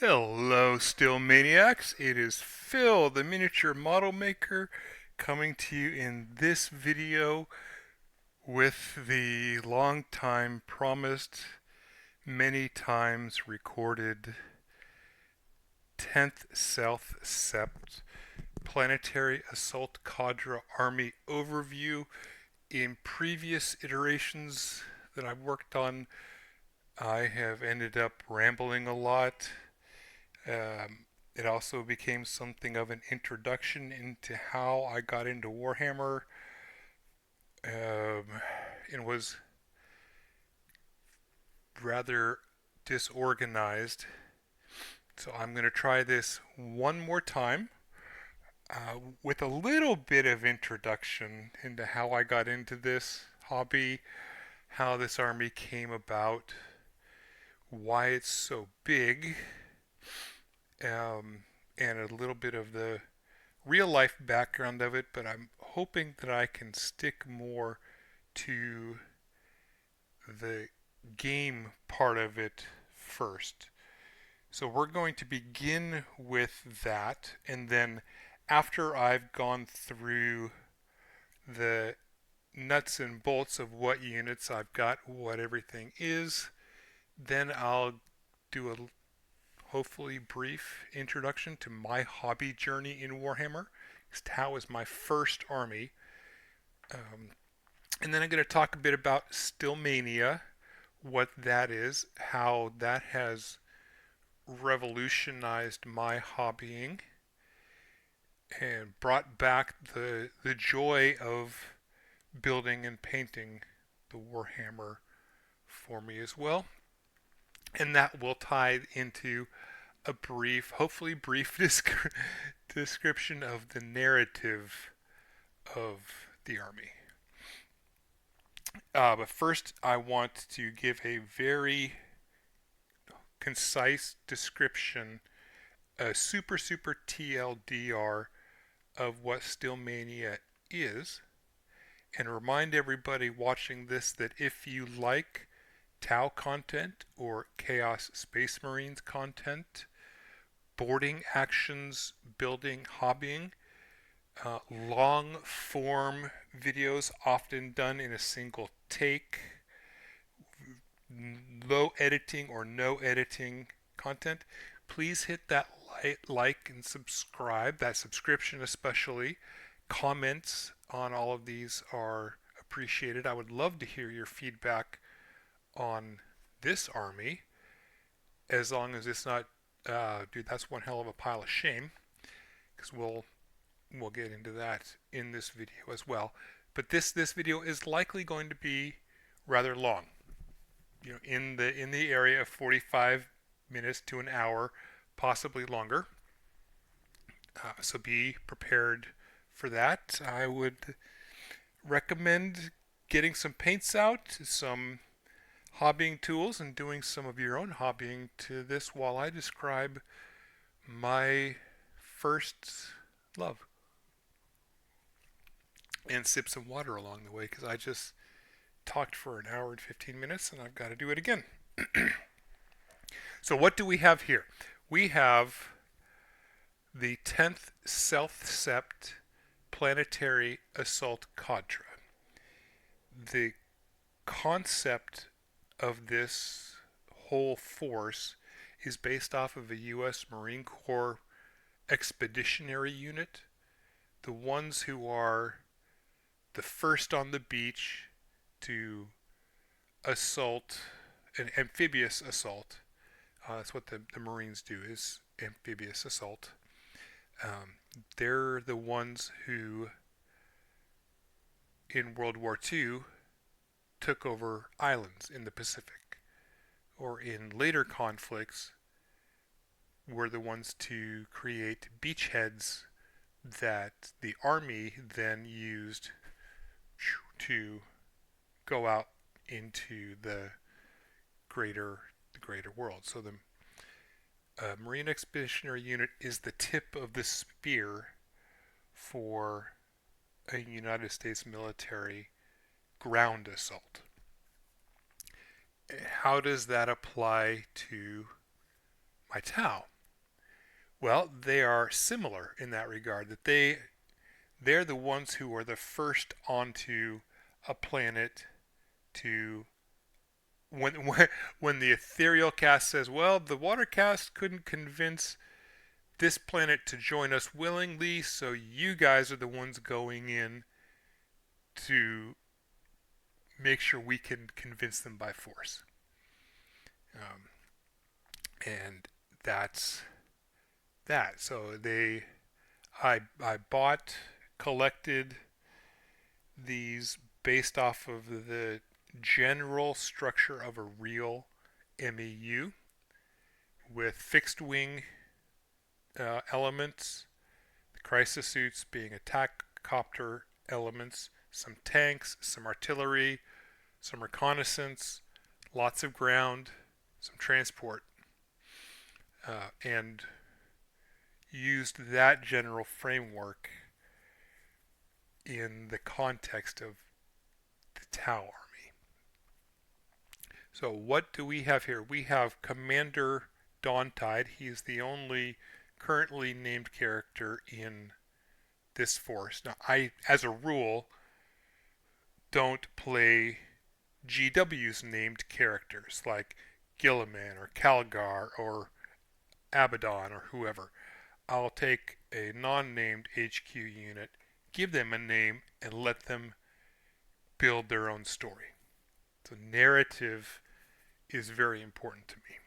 Hello, Still Maniacs. It is Phil, the miniature model maker, coming to you in this video with the long time promised, many times recorded 10th South Sept Planetary Assault Cadre Army overview. In previous iterations that I've worked on, I have ended up rambling a lot. It also became something of an introduction into how I got into Warhammer. It was rather disorganized. So I'm going to try this one more time with a little bit of introduction into how I got into this hobby, how this army came about, why it's so big, um, and a little bit of the real life background of it, but I'm hoping that I can stick more to the game part of it first. So we're going to begin with that, and then after I've gone through the nuts and bolts of what units I've got, what everything is, then I'll do a hopefully brief introduction to my hobby journey in Warhammer. How was my first army? Um, and then I'm going to talk a bit about Stillmania, what that is, how that has revolutionized my hobbying and brought back the joy of building and painting the Warhammer for me as well. And that will tie into a brief, hopefully brief description of the narrative of the army. But first, I want to give a very concise description, a super TLDR of what Stillmania is, and remind everybody watching this that if you like Tau content or Chaos Space Marines content, boarding actions, building, hobbying, long form videos often done in a single take, low editing or no editing content, please hit that like and subscribe, that subscription especially. Comments on all of these are appreciated. I would love to hear your feedback on this army, as long as it's not, dude, that's one hell of a pile of shame, because we'll get into that in this video as well. But this video is likely going to be rather long, in the area of 45 minutes to an hour, possibly longer. So be prepared for that. I would recommend getting some paints out, some hobbying tools, and doing some of your own hobbying to this while I describe my first love. And sip some water along the way, because I just talked for an hour and 15 minutes and I've got to do it again. So what do we have here? We have the 10th South Sept Planetary Assault Cadre. The concept of this whole force is based off of a U.S. Marine Corps expeditionary unit, the ones who are the first on the beach to assault, an amphibious assault. That's what the Marines do, is amphibious assault. They're the ones who, in World War II, took over islands in the Pacific, or in later conflicts, were the ones to create beachheads that the Army then used to go out into the greater world. So the Marine Expeditionary Unit is the tip of the spear for a United States military ground assault. How does that apply to my Tau? Well, they are similar in that regard, that they're the ones who are the first onto a planet to when the ethereal cast says, "Well, the water cast couldn't convince this planet to join us willingly, so you guys are the ones going in to make sure we can convince them by force." Um, and that's that. So I bought, collected these based off of the general structure of a real MEU with fixed wing elements, the crisis suits being attack copter elements, some tanks, some artillery, some reconnaissance, lots of ground, some transport, and used that general framework in the context of the Tau army. So what do we have here? We have Commander Dawntide. He is the only currently named character in this force. Now, I, as a rule, don't play GW's named characters like Gilliman or Calgar or Abaddon or whoever. I'll take a non-named HQ unit, give them a name, and let them build their own story. So narrative is very important to me.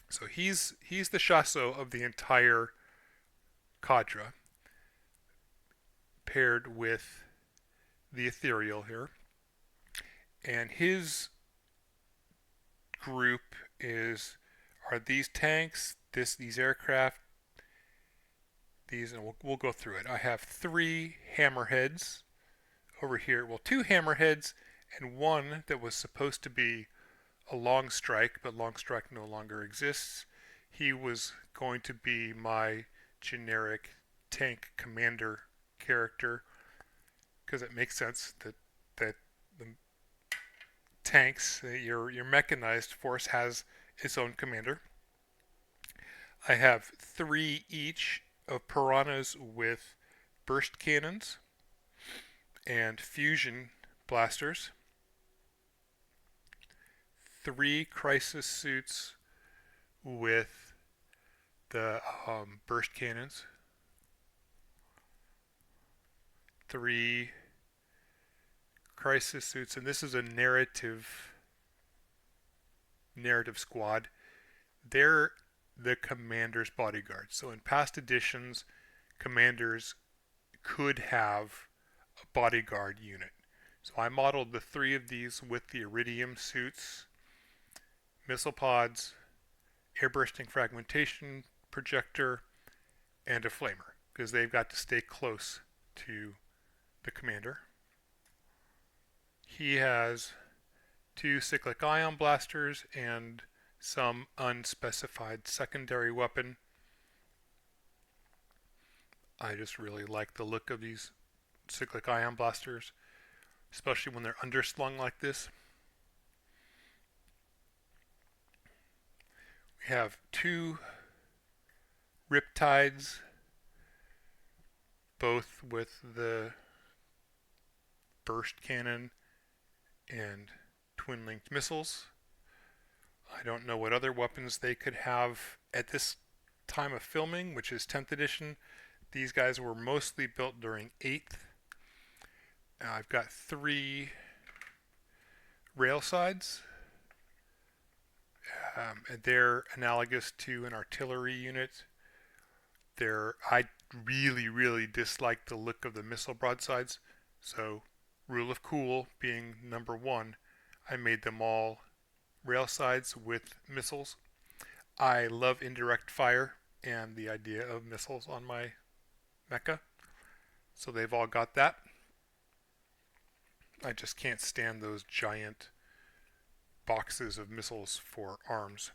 So he's the Chasso of the entire cadre, paired with the ethereal here, and his group are these tanks, these aircraft, these, and we'll go through it. I have 3 hammerheads over here. Well, 2 hammerheads and one that was supposed to be a long strike, but long strike no longer exists. He was going to be my generic tank commander character because it makes sense that the tanks, your mechanized force has its own commander. I have 3 each of piranhas with burst cannons and fusion blasters. 3 crisis suits with the burst cannons. 3 crisis suits, and this is a narrative squad. They're the commander's bodyguards. So in past editions, commanders could have a bodyguard unit. So I modeled the 3 of these with the iridium suits, missile pods, airbursting fragmentation projector, and a flamer, because they've got to stay close to the commander. He has 2 cyclic ion blasters and some unspecified secondary weapon. I just really like the look of these cyclic ion blasters, especially when they're underslung like this. We have 2 Riptides, both with the burst cannon and twin-linked missiles. I don't know what other weapons they could have at this time of filming, which is 10th edition. These guys were mostly built during 8th. I've got 3 rail sides. They're analogous to an artillery unit. I really dislike the look of the missile broadsides, so rule of cool being number 1, I made them all rail sides with missiles. I love indirect fire and the idea of missiles on my mecha, so they've all got that. I just can't stand those giant boxes of missiles for arms.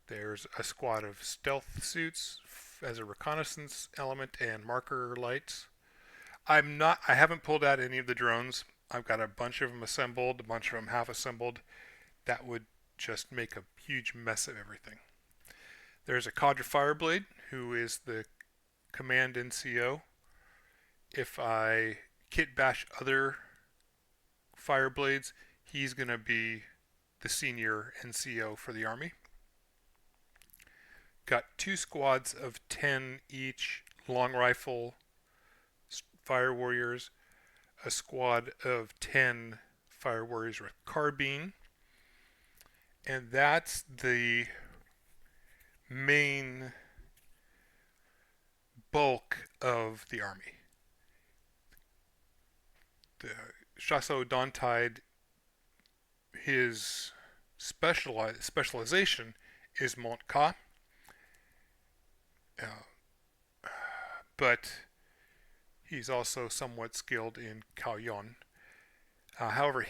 There's a squad of stealth suits as a reconnaissance element and marker lights. I haven't pulled out any of the drones. I've got a bunch of them assembled, a bunch of them half assembled. That would just make a huge mess of everything. There's a Cadre Fireblade, who is the command NCO. If I kit bash other Fireblades, he's going to be the senior NCO for the army. Got 2 squads of 10 each long rifle fire warriors, a squad of 10 fire warriors with carbine, and that's the main bulk of the army. The Chasseur Dontide, his specialization is Montcalm, but he's also somewhat skilled in Cauillon. However,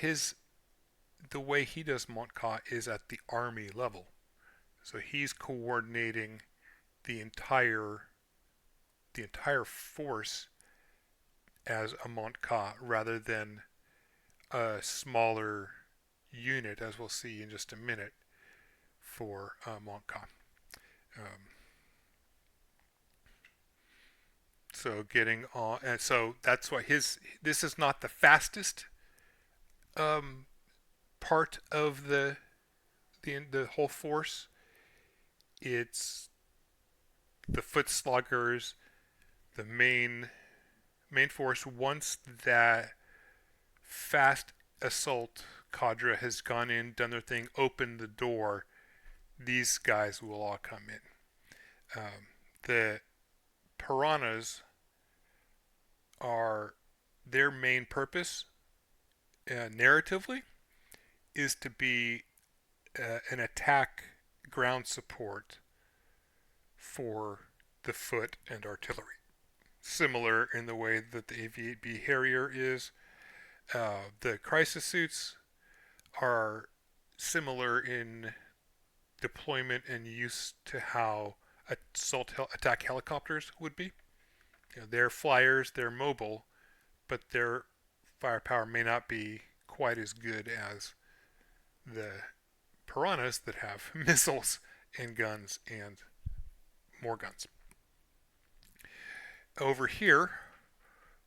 the way he does Montcalm is at the army level, so he's coordinating the entire force as a Montcalm rather than a smaller unit, as we'll see in just a minute for Montcalm. So getting on, and so that's why this is not the fastest part of the whole force. It's the foot sluggers, the main force. Once that fast assault cadre has gone in, done their thing, opened the door, these guys will all come in. The piranhas are, their main purpose narratively is to be an attack ground support for the foot and artillery, similar in the way that the AV-8B Harrier is. The crisis suits are similar in deployment and use to how attack helicopters would be. They're flyers, they're mobile, but their firepower may not be quite as good as the piranhas that have missiles and guns and more guns. Over here,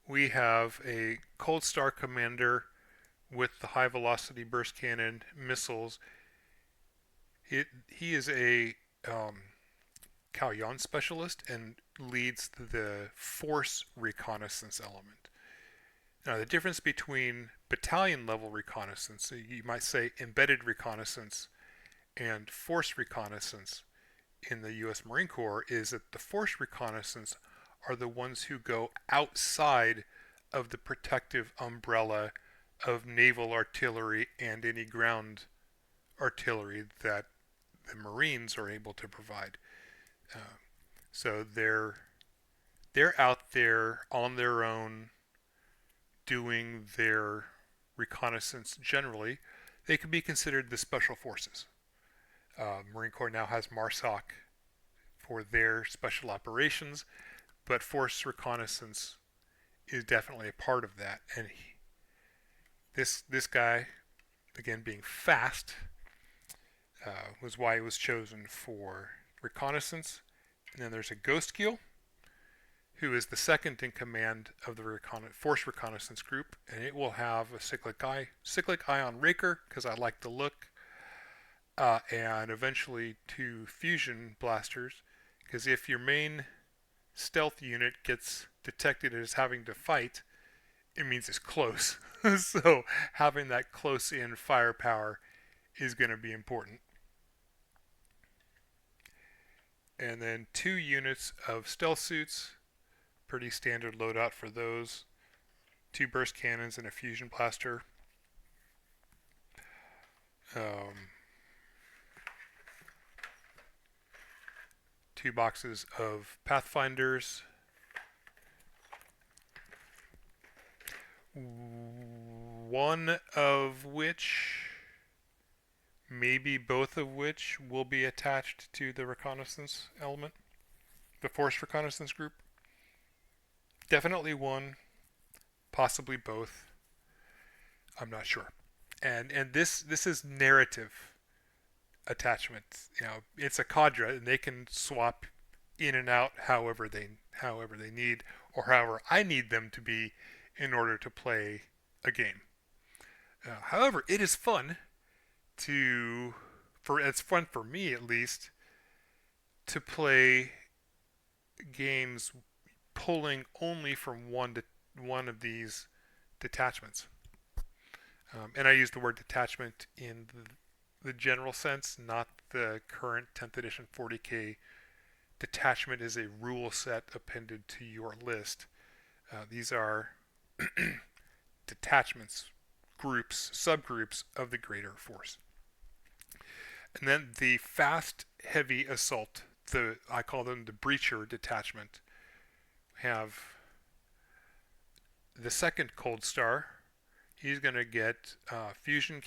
we have a Cold Star commander with the high velocity burst cannon missiles. He is a Cauillon specialist and leads the force reconnaissance element. Now, the difference between battalion level reconnaissance, you might say embedded reconnaissance, and force reconnaissance in the U.S. Marine Corps is that the force reconnaissance are the ones who go outside of the protective umbrella of naval artillery and any ground artillery that the Marines are able to provide. So they're out there on their own doing their reconnaissance generally. They could be considered the special forces. Marine Corps now has MARSOC for their special operations, but force reconnaissance is definitely a part of that. And this guy, again being fast, was why he was chosen for reconnaissance. And then there's a Ghost Keel, who is the second in command of the force reconnaissance group, and it will have a cyclic ion raker because I like the look, and eventually 2 fusion blasters, because if your main stealth unit gets detected as having to fight, it means it's close. So having that close in firepower is going to be important. And then 2 units of stealth suits, pretty standard loadout for those. 2 burst cannons and a fusion blaster. 2 boxes of Pathfinders. One of which, maybe both of which, will be attached to the reconnaissance element, the force reconnaissance group. Definitely one, possibly both. I'm not sure. And this is narrative. attachments. It's a cadre, and they can swap in and out however they need, or however I need them to be in order to play a game. However, it is fun to for it's fun for me at least to play games pulling only from one of these detachments. And I use the word detachment in the general sense, not the current 10th edition 40k. Detachment is a rule set appended to your list. These are detachments, groups, subgroups of the greater force. And then the fast, heavy assault, I call them the breacher detachment, have the second Cold Star. He's going to get fusion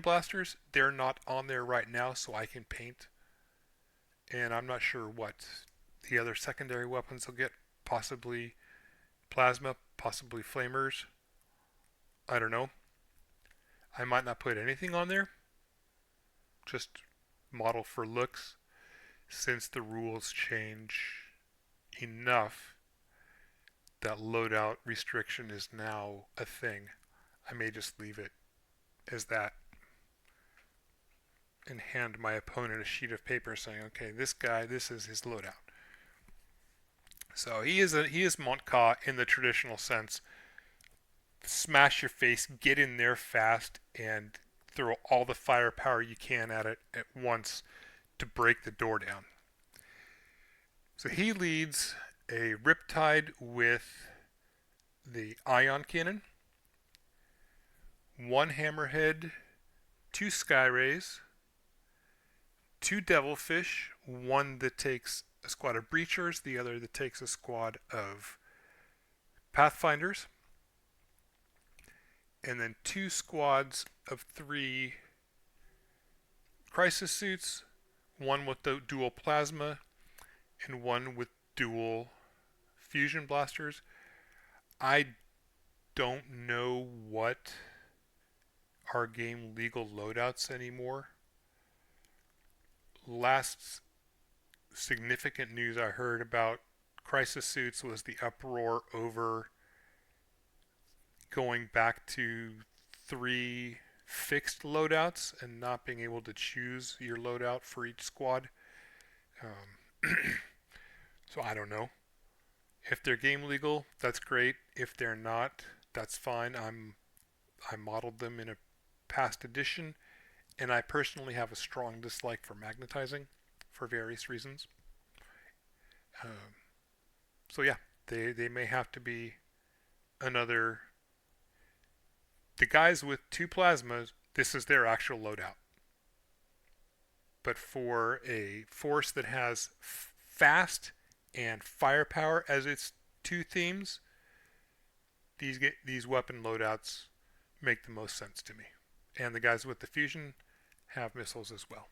blasters. They're not on there right now, so I can paint. And I'm not sure what the other secondary weapons will get. Possibly plasma, possibly flamers. I don't know. I might not put anything on there. Just model for looks. Since the rules change enough that loadout restriction is now a thing, I may just leave it as that and hand my opponent a sheet of paper saying, okay, this guy, this is his loadout. So he is Montcalm in the traditional sense. Smash your face, get in there fast, and throw all the firepower you can at it at once to break the door down. So he leads a Riptide with the ion cannon, one hammerhead, two sky rays, two devilfish, one that takes a squad of breachers, the other that takes a squad of pathfinders, and then two squads of 3 crisis suits, one with the dual plasma and one with dual fusion blasters. I don't know what are game legal loadouts anymore. Last significant news I heard about crisis suits was the uproar over going back to 3 fixed loadouts and not being able to choose your loadout for each squad. So I don't know. If they're game legal, that's great. If they're not, that's fine. I modeled them in a past edition, and I personally have a strong dislike for magnetizing for various reasons. So yeah, they may have to be another. The guys with 2 plasmas, this is their actual loadout. But for a force that has fast and firepower as its 2 themes, these weapon loadouts make the most sense to me. And the guys with the fusion have missiles as well.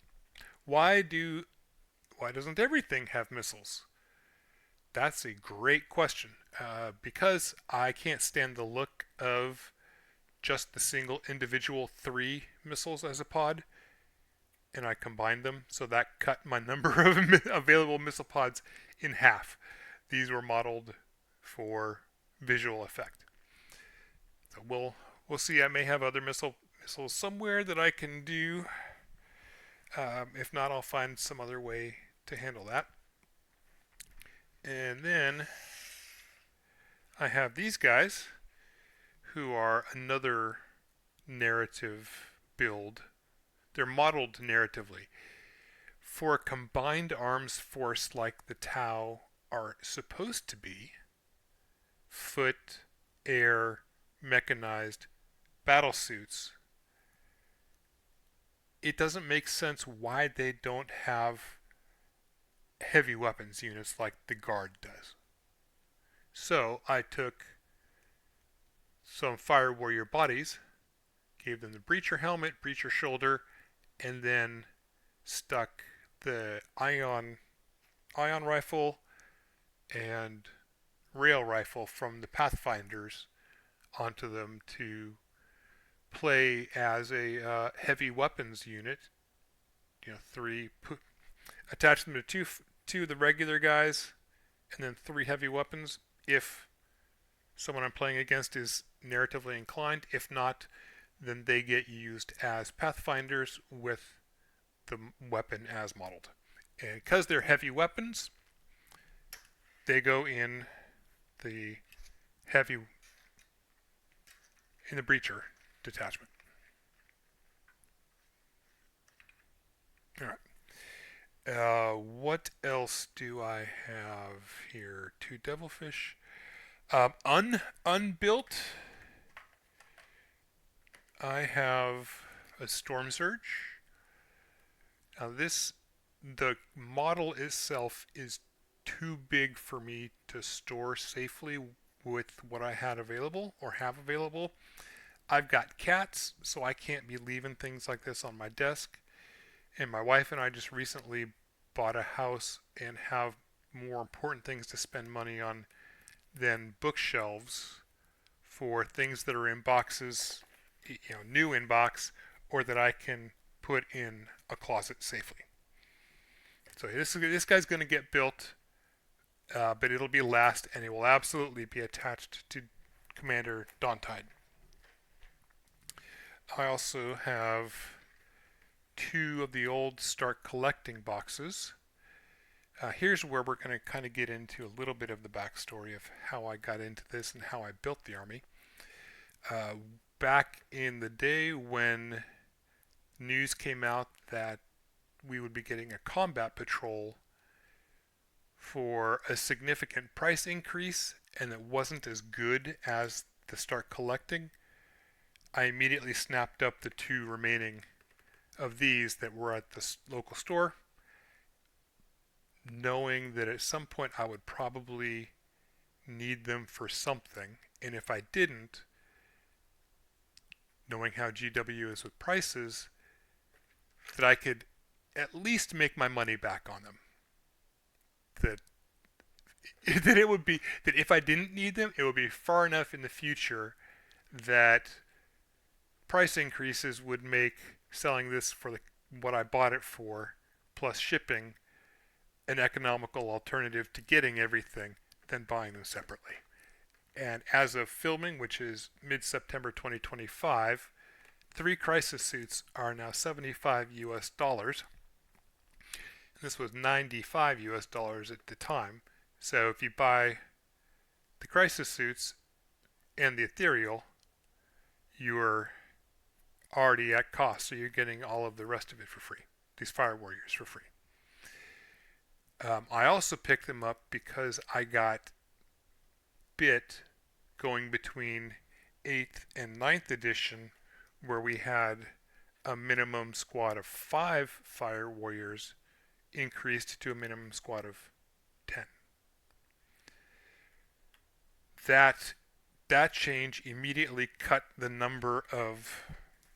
Why doesn't everything have missiles? That's a great question. Because I can't stand the look of just the single individual 3 missiles as a pod, and I combined them, so that cut my number of available missile pods in half. These were modeled for visual effect. So we'll see. I may have other missiles somewhere that I can do. If not, I'll find some other way to handle that. And then I have these guys who are another narrative build. They're modeled narratively. For a combined arms force like the Tau are supposed to be, foot, air, mechanized battle suits, it doesn't make sense why they don't have heavy weapons units like the Guard does. So I took some Fire Warrior bodies, gave them the breacher helmet, breacher shoulder, and then stuck the ion rifle and rail rifle from the Pathfinders onto them to play as a heavy weapons unit three, attach them to two of the regular guys, and then three heavy weapons if someone I'm playing against is narratively inclined. If not, then they get used as pathfinders with the weapon as modeled. And because they're heavy weapons, they go in the heavy in the breacher detachment. All right. What else do I have here? Two devilfish. Unbuilt. I have a storm surge. Now the model itself is too big for me to store safely with what I had available or have available. I've got cats, so I can't be leaving things like this on my desk. And my wife and I just recently bought a house and have more important things to spend money on than bookshelves for things that are in boxes, new in box, or that I can put in a closet safely. So this guy's going to get built, but it'll be last, and it will absolutely be attached to Commander Dawntide. I also have two of the old Start Collecting boxes. Here's where we're going to kind of get into a little bit of the backstory of how I got into this and how I built the army. Back in the day when news came out that we would be getting a combat patrol for a significant price increase and it wasn't as good as the Start Collecting, I immediately snapped up the two remaining of these that were at the local store, knowing that at some point I would probably need them for something, and if I didn't, knowing how GW is with prices, that I could at least make my money back on them. That it would be that if I didn't need them, it would be far enough in the future that price increases would make selling this for what I bought it for plus shipping an economical alternative to getting everything than buying them separately. And as of filming, which is mid-September 2025, 3 crisis suits are now $75 US. This was $95 US at the time. So if you buy the crisis suits and the ethereal, you're already at cost, so you're getting all of the rest of it for free. These fire warriors for free. I also picked them up because I got bit going between 8th and 9th edition, where we had a minimum squad of 5 fire warriors increased to a minimum squad of 10. That change immediately cut the number of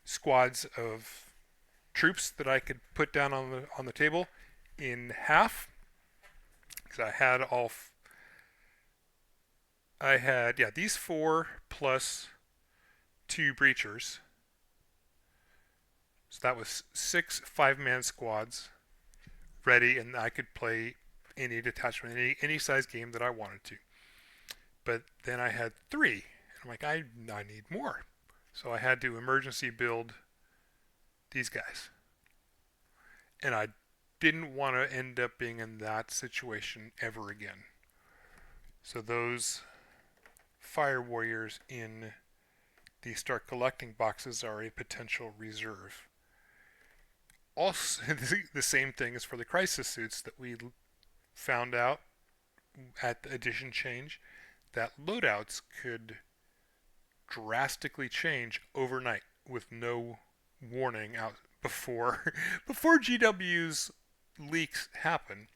squads of troops that I could put down on the table in half, because I had these 4 plus 2 breachers, so that was 6 5-man squads ready, and I could play any detachment, any size game that I wanted to. But then I had 3, and I'm like, I need more. So I had to emergency build these guys. And I didn't want to end up being in that situation ever again. So those fire warriors in the Start Collecting boxes are a potential reserve. Also, the same thing is for the crisis suits that we found out at the edition change, that loadouts could drastically change overnight with no warning out before GW's leaks happen.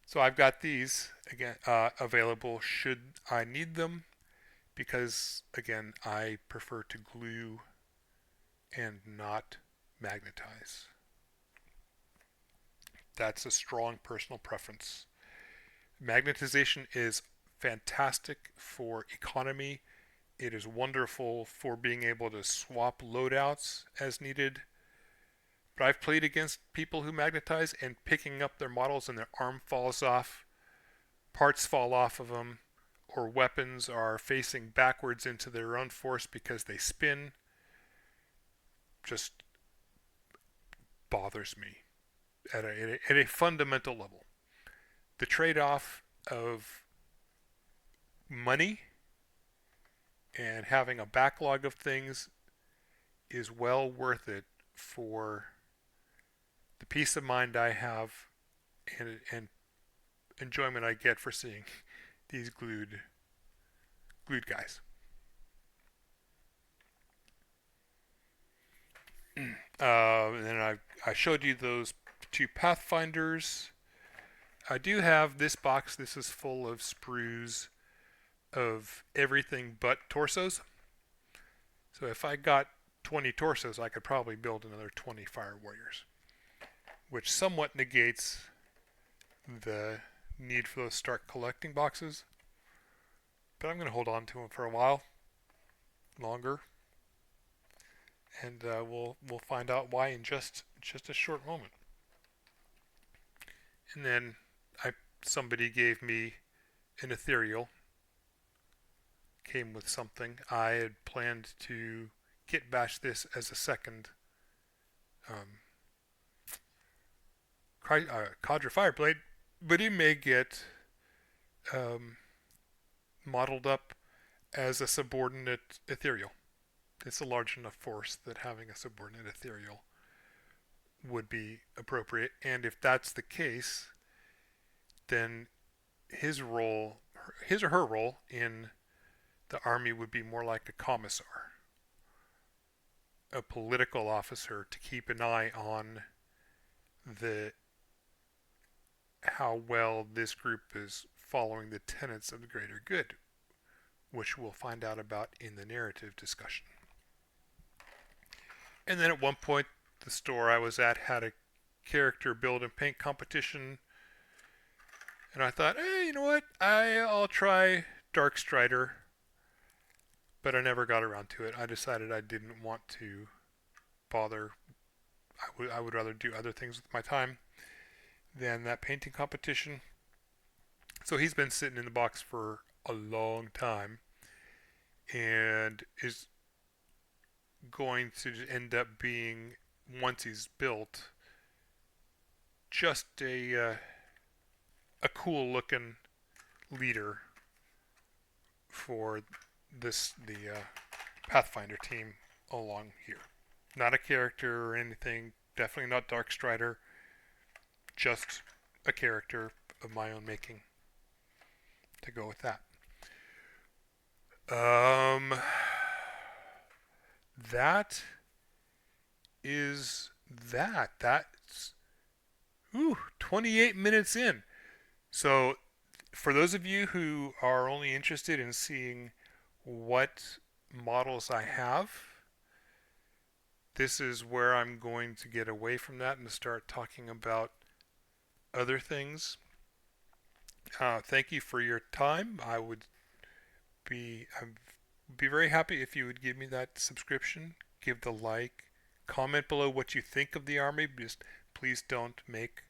So I've got these again available should I need them, because again I prefer to glue and not magnetize. That's a strong personal preference. Magnetization is fantastic for economy. It is wonderful for being able to swap loadouts as needed. But I've played against people who magnetize and picking up their models and their arm falls off, parts fall off of them, or weapons are facing backwards into their own force because they spin. Just bothers me at a fundamental level. The trade off of money and having a backlog of things is well worth it for the peace of mind I have and enjoyment I get for seeing these glued guys. And then I showed you those two Pathfinders. I do have this box. This is full of sprues of everything but torsos. So if I got 20 torsos, I could probably build another 20 Fire Warriors, which somewhat negates the need for those start collecting boxes. But I'm going to hold on to them for a while longer, and we'll find out why in just a short moment. And then somebody gave me an ethereal. Came with something. I had planned to kit bash this as a second Cadre Fireblade, but it may get modeled up as a subordinate ethereal. It's a large enough force that having a subordinate ethereal would be appropriate, and if that's the case, then his or her role in the army would be more like a commissar, a political officer to keep an eye on how well this group is following the tenets of the greater good, which we'll find out about in the narrative discussion. And then at one point, the store I was at had a character build and paint competition, and I thought, hey, you know what? I'll try Dark Strider, but I never got around to it. I decided I didn't want to bother. I would rather do other things with my time than that painting competition. So he's been sitting in the box for a long time and is going to end up being, once he's built, just a cool looking leader for the Pathfinder team along here. Not a character or anything, definitely not Dark Strider, just a character of my own making to go with that. That is that. That's 28 minutes in. So for those of you who are only interested in seeing what models I have, this is where I'm going to get away from that and start talking about other things. Thank you for your time. I'd be very happy if you would give me that subscription, give the like, comment below what you think of the army. Just please don't make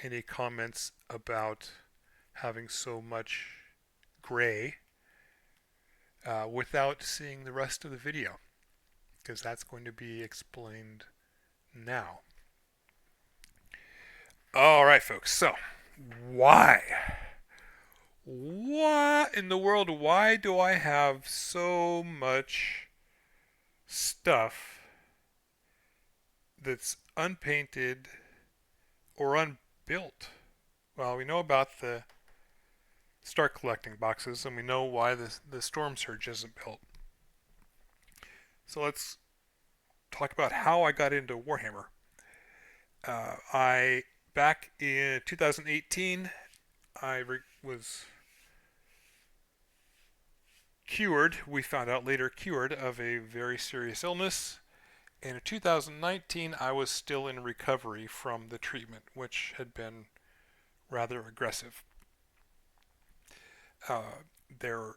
any comments about having so much gray without seeing the rest of the video, because that's going to be explained now. Alright folks, so why in the world, why do I have so much stuff that's unpainted or unbuilt? Well, we know about the start collecting boxes, and we know why the Storm Surge isn't built. So let's talk about how I got into Warhammer. Back in 2018, I was cured, we found out later, cured of a very serious illness. And in 2019, I was still in recovery from the treatment, which had been rather aggressive. The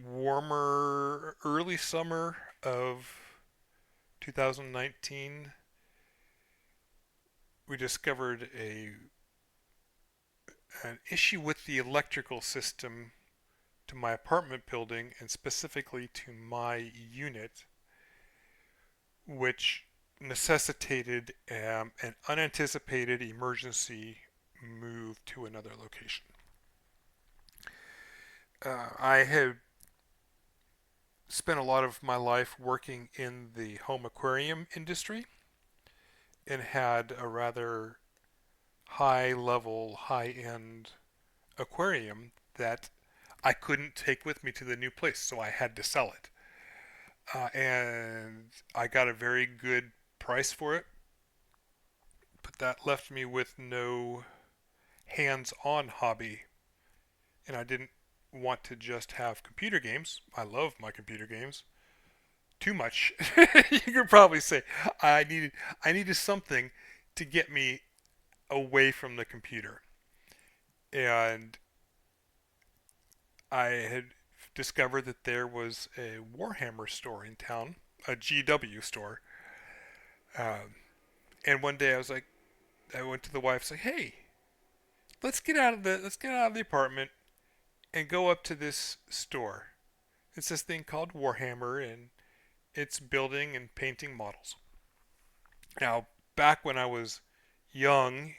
warmer early summer of 2019, we discovered an issue with the electrical system to my apartment building, and specifically to my unit, which necessitated an unanticipated emergency move to another location. I had spent a lot of my life working in the home aquarium industry and had a rather high level, high end aquarium that I couldn't take with me to the new place, so I had to sell it. And I got a very good price for it, but that left me with no hands on hobby. And I didn't want to just have computer games. I love my computer games too much. You could probably say I needed something to get me away from the computer. And I had discovered that there was a Warhammer store in town, a GW store. And one day I went to the wife, say, "Hey, let's get out of the apartment and go up to this store. It's this thing called Warhammer, and it's building and painting models." Now, back when I was young,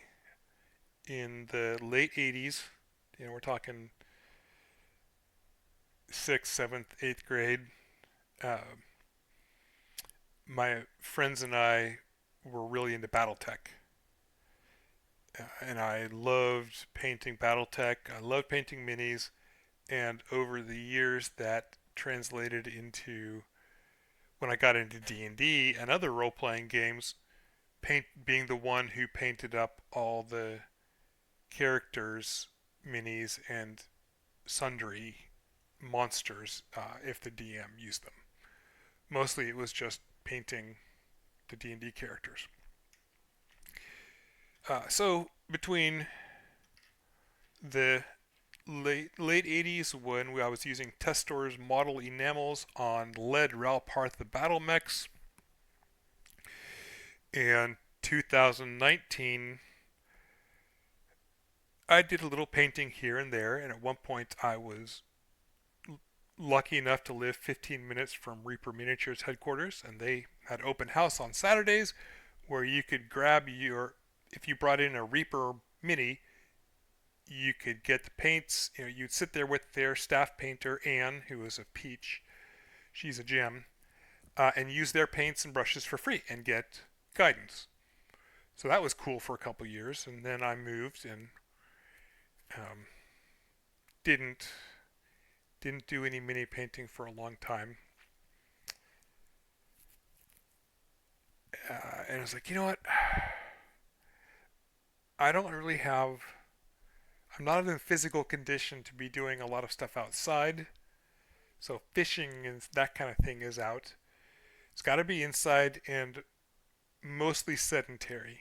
in the late '80s, we're talking sixth, seventh, eighth grade. Uh, my friends and I were really into BattleTech, and I loved painting BattleTech. I loved painting minis, and over the years, that translated into when I got into D&D and other role-playing games, being the one who painted up all the characters, minis, and sundry monsters if the DM used them. Mostly it was just painting the D&D characters. So between the late 80s, when I was using Testor's model enamels on lead Ralparth the battle mechs, and 2019, I did a little painting here and there, and at one point I was lucky enough to live 15 minutes from Reaper Miniatures headquarters, and they had open house on Saturdays where you could if you brought in a Reaper Mini, you could get the paints. You'd sit there with their staff painter, Anne, who is a peach. She's a gem. And use their paints and brushes for free and get guidance. So that was cool for a couple years, and then I moved and didn't do any mini painting for a long time. And I was like, you know what? I don't really have. I'm not in physical condition to be doing a lot of stuff outside. So fishing and that kind of thing is out. It's got to be inside and mostly sedentary.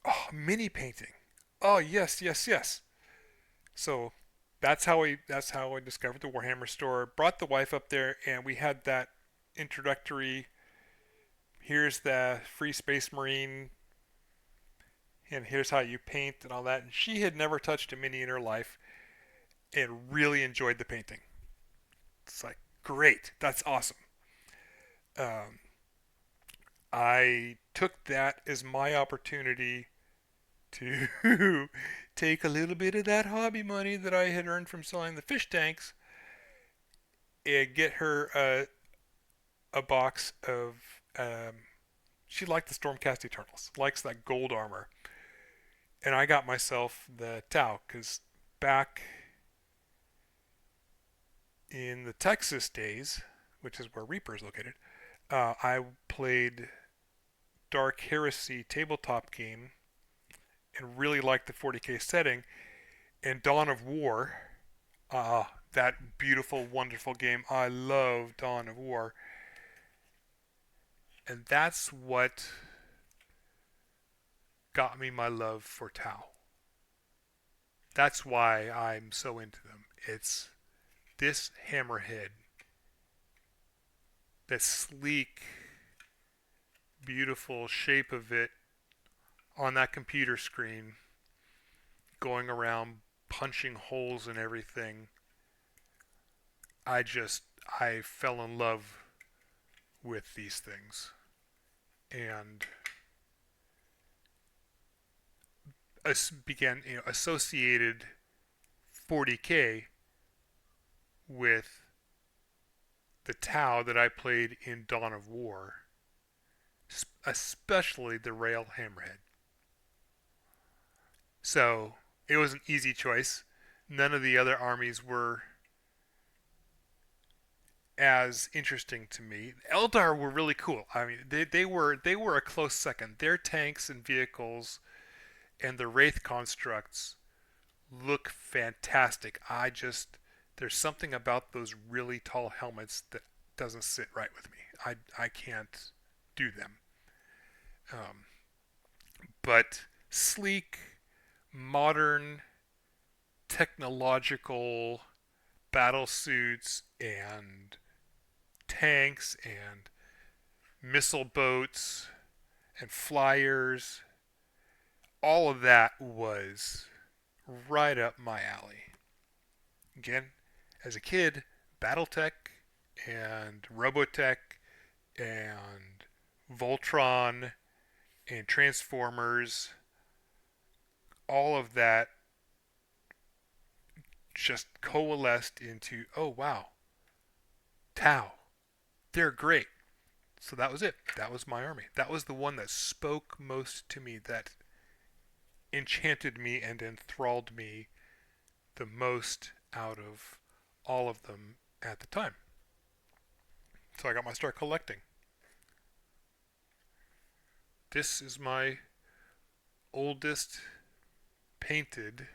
Oh, mini painting. Oh, yes, yes, yes. So that's how I discovered the Warhammer store. Brought the wife up there, and we had that introductory. Here's the free Space Marine, and here's how you paint and all that. And she had never touched a mini in her life, and really enjoyed the painting. It's like, great, that's awesome. Um, I took that as my opportunity to take a little bit of that hobby money that I had earned from selling the fish tanks and get her a box of. She liked the Stormcast Eternals, likes that gold armor, and I got myself the Tau because back in the Texas days, which is where Reaper is located, I played Dark Heresy tabletop game and really liked the 40k setting. And Dawn of War, that beautiful, wonderful game. I love Dawn of War. And that's what got me my love for Tau. That's why I'm so into them. It's this hammerhead that sleek, beautiful shape of it on that computer screen, going around punching holes in everything. I fell in love with these things and began, associated 40K with the Tau that I played in Dawn of War, especially the Rail Hammerhead. So it was an easy choice. None of the other armies were as interesting to me. Eldar were really cool. I mean, they were a close second. Their tanks and vehicles and the Wraith constructs look fantastic. There's something about those really tall helmets that doesn't sit right with me. I can't do them. Um, but sleek, modern, technological battle suits and tanks and missile boats and flyers, all of that was right up my alley. Again, as a kid, Battletech and Robotech and Voltron and Transformers, all of that just coalesced into, oh wow, Tau, they're great. So that was it. That was my army. That was the one that spoke most to me, that enchanted me and enthralled me the most out of all of them at the time. So I got my start collecting. This is my oldest painted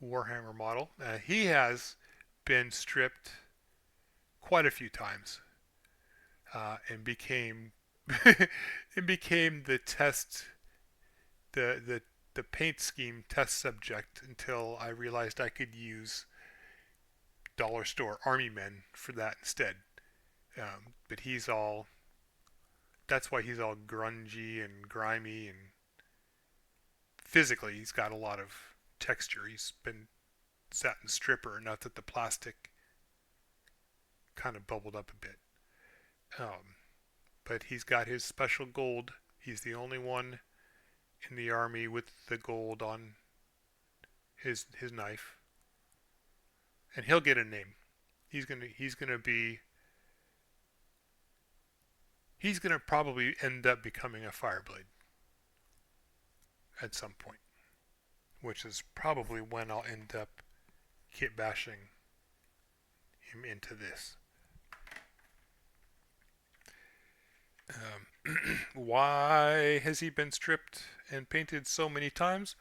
Warhammer model. He has been stripped quite a few times and became it became the test the paint scheme test subject until I realized I could use dollar store army men for that instead. But that's why he's all grungy and grimy, and physically he's got a lot of texture. He's been satin stripper, enough that the plastic kind of bubbled up a bit. But he's got his special gold. He's the only one in the army with the gold on his knife, and he'll get a name. He's gonna probably end up becoming a Fireblade at some point, which is probably when I'll end up kit bashing him into this. Why has he been stripped and painted so many times?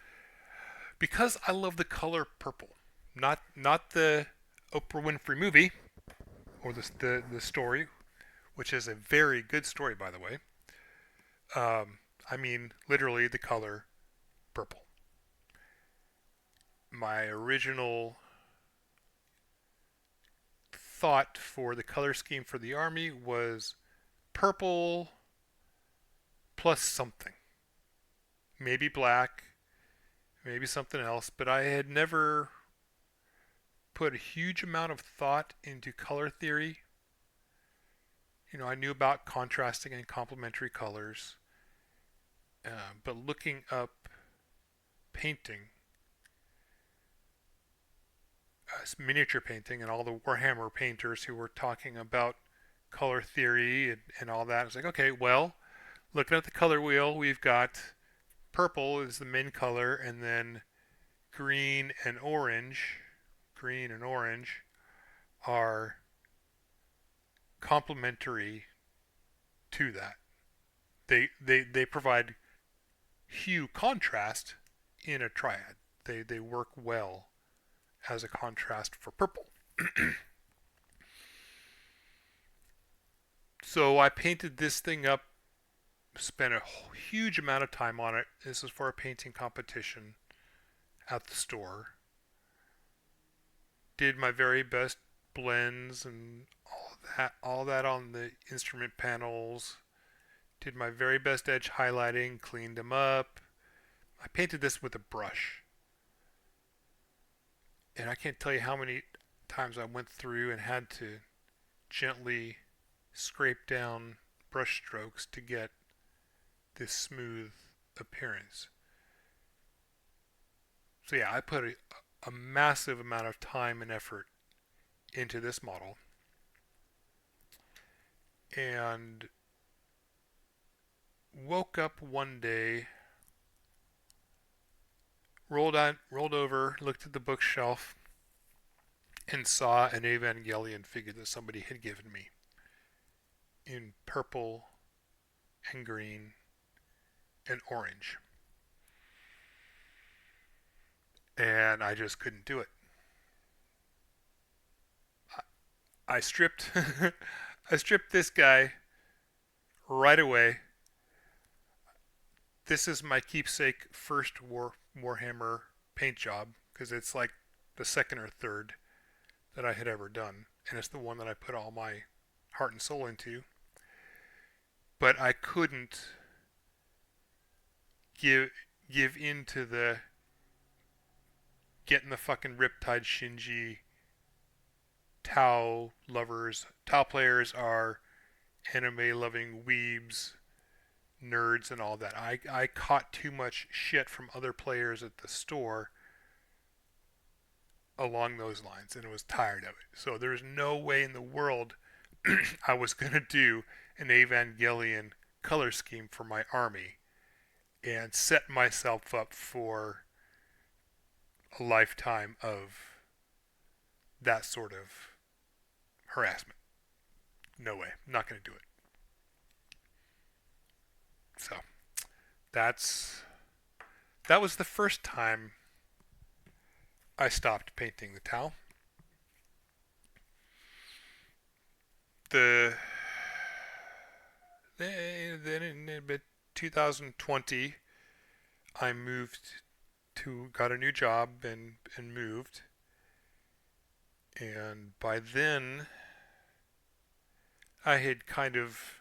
Because I love the color purple. Not the Oprah Winfrey movie or the story, which is a very good story, by the way. I mean literally the color purple. My original thought for the color scheme for the army was purple plus something. Maybe black, maybe something else, but I had never put a huge amount of thought into color theory. I knew about contrasting and complementary colors, but looking up painting, miniature painting, and all the Warhammer painters who were talking about color theory and all that, I was like, okay, well, looking at the color wheel, we've got purple is the main color, and then green and orange are complementary to that. They provide hue contrast in a triad. They work well as a contrast for purple. So I painted this thing up, spent a huge amount of time on it. This was for a painting competition at the store. Did my very best blends and all of all that on the instrument panels. Did my very best edge highlighting, cleaned them up. I painted this with a brush, and I can't tell you how many times I went through and had to gently scrape down brush strokes to get this smooth appearance. So yeah, I put a massive amount of time and effort into this model, and woke up one day, rolled over, looked at the bookshelf, and saw an Evangelion figure that somebody had given me in purple and green and orange. And I just couldn't do it. I stripped I stripped this guy right away. This is my keepsake first Warhammer paint job because it's like the second or third that I had ever done, and it's the one that I put all my heart and soul into. But I couldn't give give in to the getting the fucking Riptide Shinji Tau lovers. Tau players are anime loving weebs, nerds, and all that. I caught too much shit from other players at the store along those lines and was tired of it. So there's no way in the world I was going to do an Evangelion color scheme for my army and set myself up for a lifetime of that sort of harassment. No way. I'm not going to do it. So that's that was the first time I stopped painting the towel. Then in 2020, I got a new job and moved, and by then I had kind of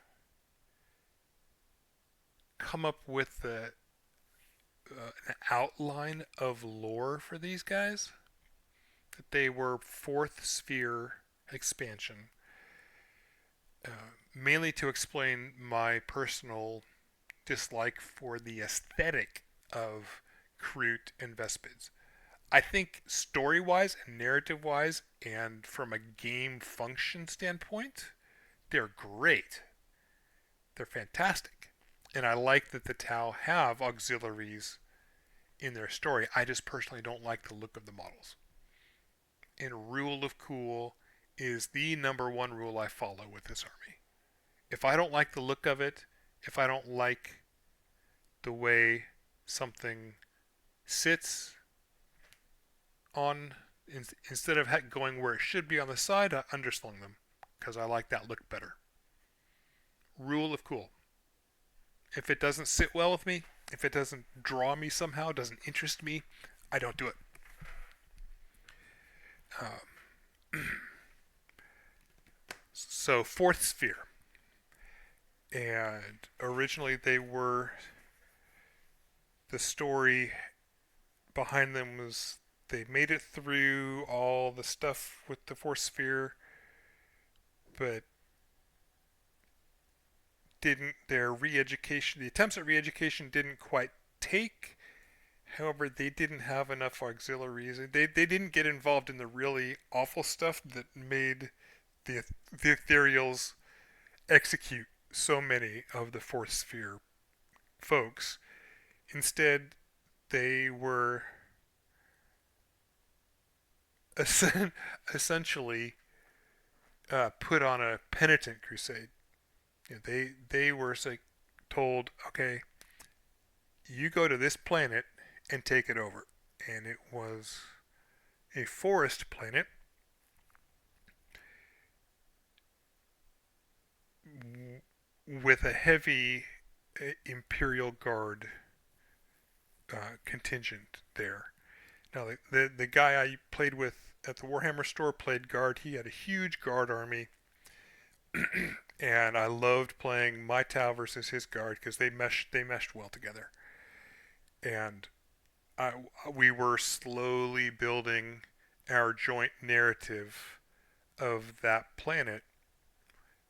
come up with an outline of lore for these guys. That they were fourth sphere expansion, mainly to explain my personal dislike for the aesthetic of Kroot and Vespids. I think story-wise and narrative-wise, and from a game function standpoint, they're great. They're fantastic. And I like that the Tau have auxiliaries in their story. I just personally don't like the look of the models. And rule of cool is the number one rule I follow with this army. If I don't like the look of it, if I don't like the way something sits on, instead of going where it should be on the side, I underslung them because I like that look better. Rule of cool. If it doesn't sit well with me, if it doesn't draw me somehow, doesn't interest me, I don't do it. So fourth sphere, and originally the story behind them was they made it through all the stuff with the fourth sphere, but their re-education, the attempts at re-education didn't quite take. However, they didn't have enough auxiliaries. They didn't get involved in the really awful stuff that made the ethereals execute so many of the fourth sphere folks. Instead, they were essentially put on a penitent crusade. You know, they were like told, okay, you go to this planet and take it over, and it was a forest planet with a heavy Imperial Guard contingent there. Now, the guy I played with at the Warhammer store played guard. He had a huge guard army, And I loved playing my Tau versus his guard because they meshed well together. And I, we were slowly building our joint narrative of that planet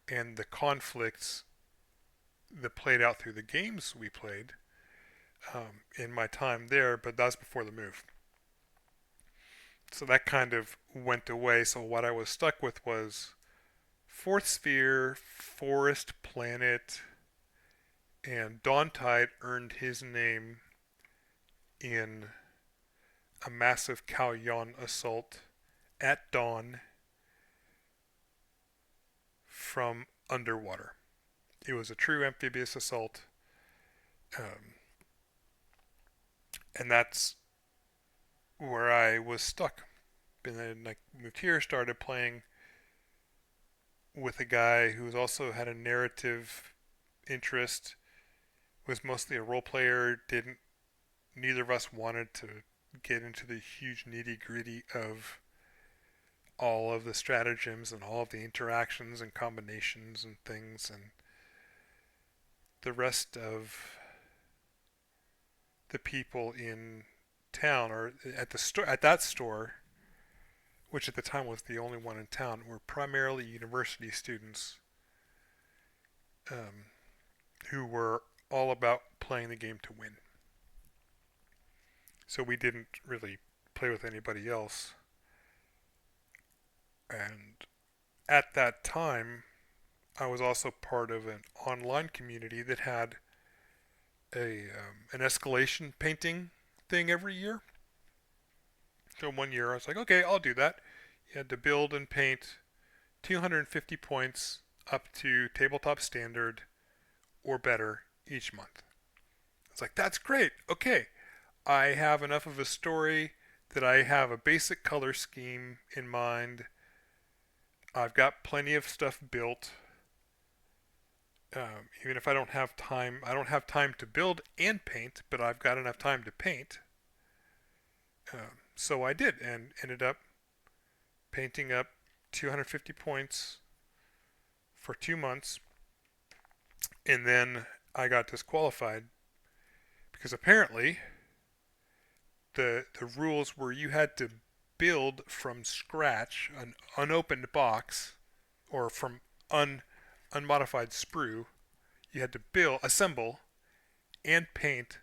and the conflicts that played out through the games we played in my time there, but that's before the move. So that kind of went away. So what I was stuck with was Fourth Sphere, Forest Planet, and Dawntide earned his name in a massive Kalyan assault at dawn from underwater. It was a true amphibious assault, um, and that's where I was stuck. And then I moved here, started playing with a guy who also had a narrative interest, was mostly a role player, didn't neither of us wanted to get into the huge nitty gritty of all of the stratagems and all of the interactions and combinations and things, and the rest of the people in town or at the store at that store, which at the time was the only one in town, were primarily university students um, who were all about playing the game to win. So we didn't really play with anybody else. And at that time, I was also part of an online community that had an escalation painting thing every year. So one year I was like, okay, I'll do that. You had to build and paint 250 points up to tabletop standard or better each month. I was like, that's great. Okay, I have enough of a story that I have a basic color scheme in mind. I've got plenty of stuff built. Even if I don't have time to build and paint, but I've got enough time to paint. So I did, and ended up painting up 250 points for 2 months, and then I got disqualified because apparently the rules were you had to build from scratch an unopened box or from unmodified sprue. You had to assemble, and paint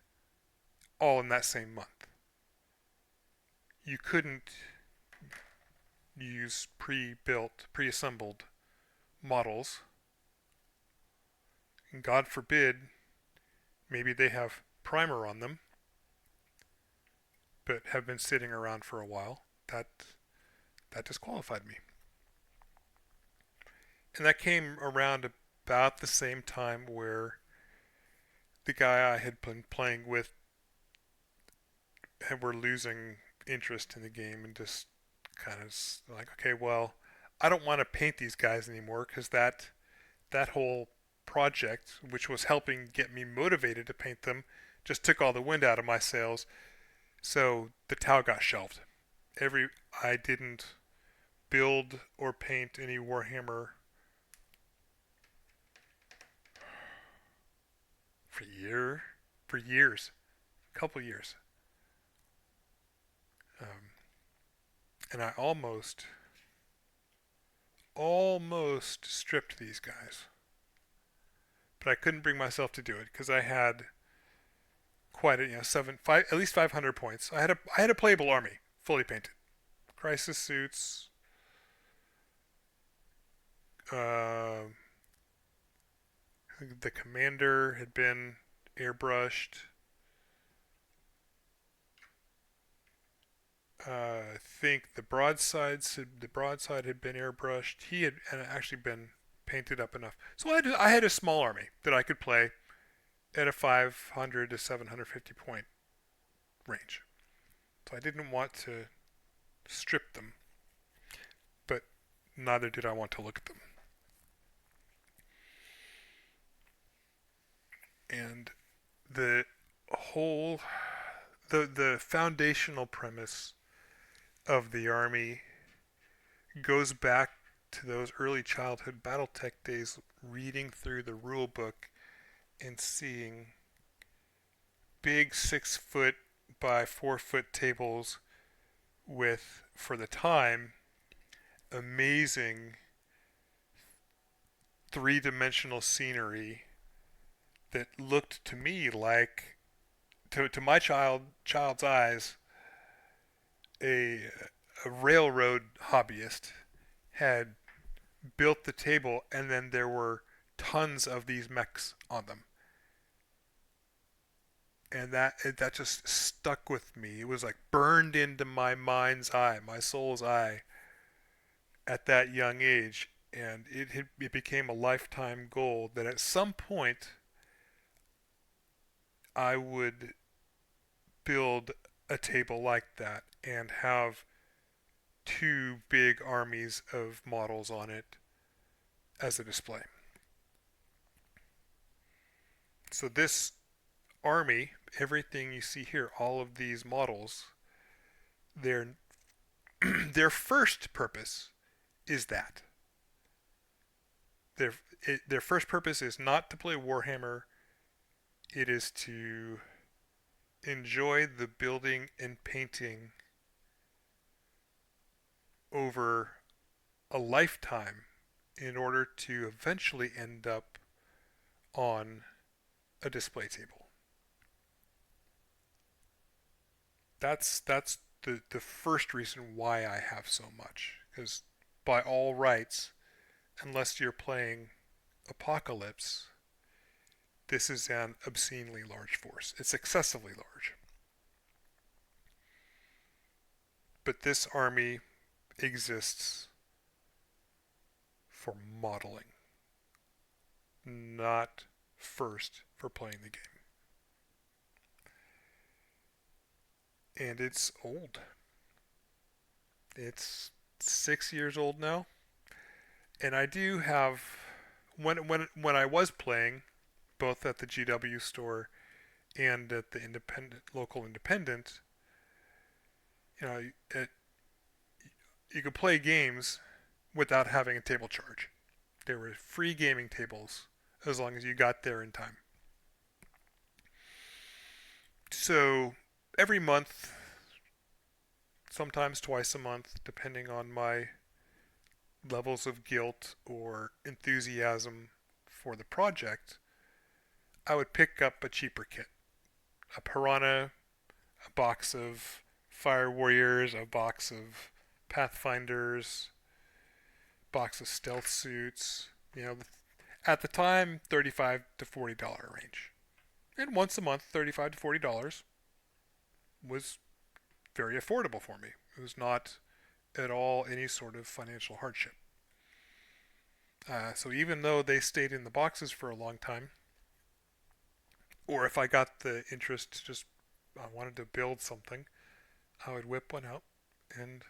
all in that same month. You couldn't use pre-built, pre-assembled models. And God forbid, maybe they have primer on them, but have been sitting around for a while. That disqualified me. And that came around about the same time where the guy I had been playing with were losing interest in the game and just kind of like, okay, well, I don't want to paint these guys anymore because that whole project, which was helping get me motivated to paint them, just took all the wind out of my sails. So the Tau got shelved. I didn't build or paint any Warhammer for years, a couple years, um, and I almost stripped these guys, but I couldn't bring myself to do it because I had quite a at least 500 points. I had a playable army, fully painted, crisis suits. Uh, the commander had been airbrushed. I think the broadside had been airbrushed. He had actually been painted up enough. So I had a small army that I could play at a 500 to 750 point range. So I didn't want to strip them, but neither did I want to look at them. And the whole the foundational premise of the army goes back to to those early childhood Battletech days, reading through the rule book and seeing big 6 foot by 4 foot tables with, for the time, amazing three-dimensional scenery that looked to me like, to my child's eyes, a, a railroad hobbyist had built the table, and then there were tons of these mechs on them, and that just stuck with me. It was like burned into my mind's eye, my soul's eye, at that young age, and it became a lifetime goal that at some point I would build a table like that and have two big armies of models on it as a display. So this army, everything you see here, all of these models, their their first purpose is that. Their their first purpose is not to play Warhammer. It is to enjoy the building and painting over a lifetime in order to eventually end up on a display table. That's the first reason why I have so much. Because by all rights, unless you're playing Apocalypse, this is an obscenely large force. It's excessively large. But this army exists for modeling, not first for playing the game. And it's old. It's 6 years old now. And I do have, when I was playing, both at the GW store and at the local independent, you know, you could play games without having a table charge. There were free gaming tables as long as you got there in time. So every month, sometimes twice a month, depending on my levels of guilt or enthusiasm for the project, I would pick up a cheaper kit. A Piranha, a box of Fire Warriors, a box of Pathfinders, box of stealth suits, at the time, $35 to $40 range. And once a month, $35 to $40 was very affordable for me. It was not at all any sort of financial hardship. So even though they stayed in the boxes for a long time, or if I got the interest to just, I wanted to build something, I would whip one out and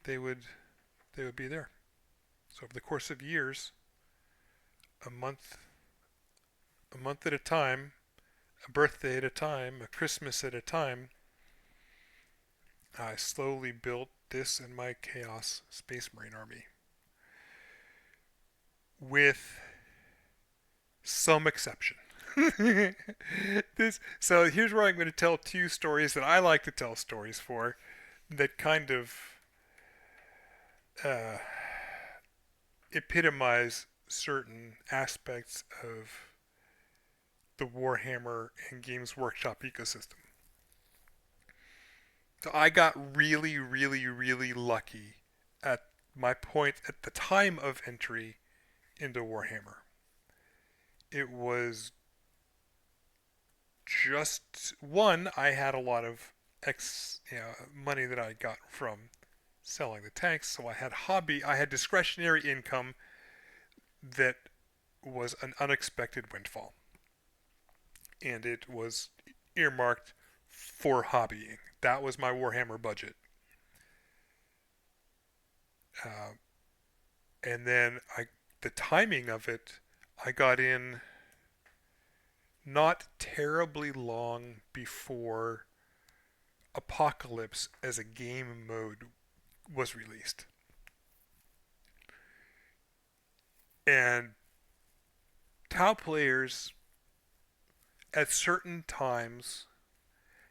they would be there. So over the course of years, a month at a time, a birthday at a time, a Christmas at a time, I slowly built this and my Chaos Space Marine army. With some exception. So here's where I'm going to tell two stories that I like to tell stories for that kind of epitomize certain aspects of the Warhammer and Games Workshop ecosystem. So I got really, really, really lucky at my point at the time of entry into Warhammer. It was just one, I had a lot of money that I got from selling the tanks, so I had discretionary income that was an unexpected windfall. And it was earmarked for hobbying. That was my Warhammer budget. And then the timing of it, I got in not terribly long before Apocalypse as a game mode was released. And Tau players at certain times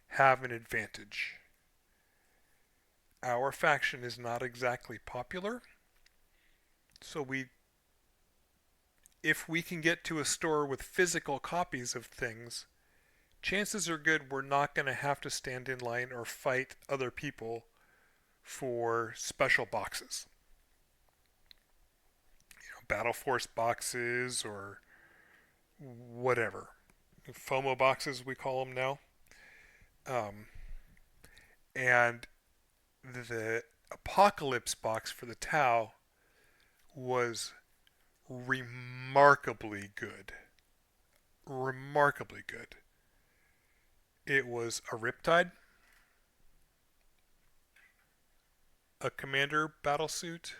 have an advantage. Our faction is not exactly popular, so if we can get to a store with physical copies of things, chances are good we're not going to have to stand in line or fight other people for special boxes. Battle Force boxes or whatever. FOMO boxes, we call them now. Um, and the Apocalypse box for the Tau was remarkably good. Remarkably good. It was a Riptide, a Commander battle suit,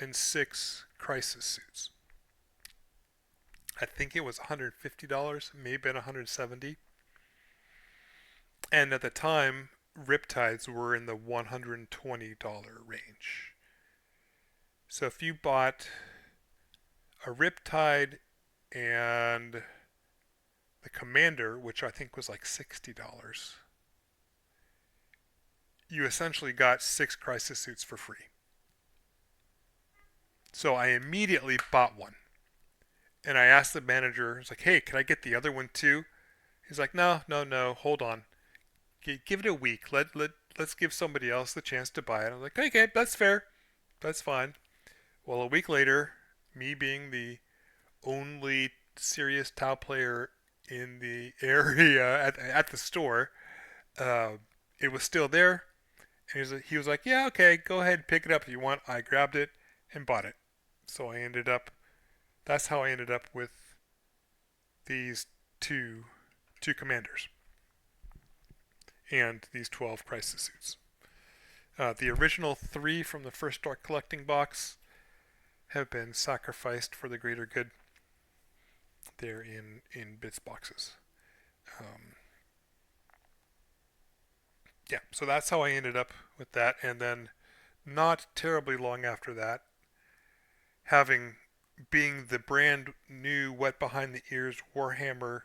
and 6 Crisis suits. I think it was $150, maybe been $170. And at the time, Riptides were in the $120 range. So if you bought a Riptide and the Commander, which I think was like $60, you essentially got 6 Crisis suits for free. So I immediately bought one. And I asked the manager, I was like, hey, can I get the other one too? He's like, no, no, no, hold on. Give it a week. Let's give somebody else the chance to buy it. I'm like, okay, that's fair. That's fine. Well, a week later, me being the only serious Tau player in the area at the store, uh, it was still there. And he was like, yeah, okay, go ahead and pick it up if you want. I grabbed it and bought it. So that's how I ended up with these two commanders and these 12 crisis suits. The original 3 from the first Start Collecting box have been sacrificed for the greater good. They're in bits boxes. Um, yeah, so that's how I ended up with that. And then, not terribly long after that, having being the brand new wet behind the ears Warhammer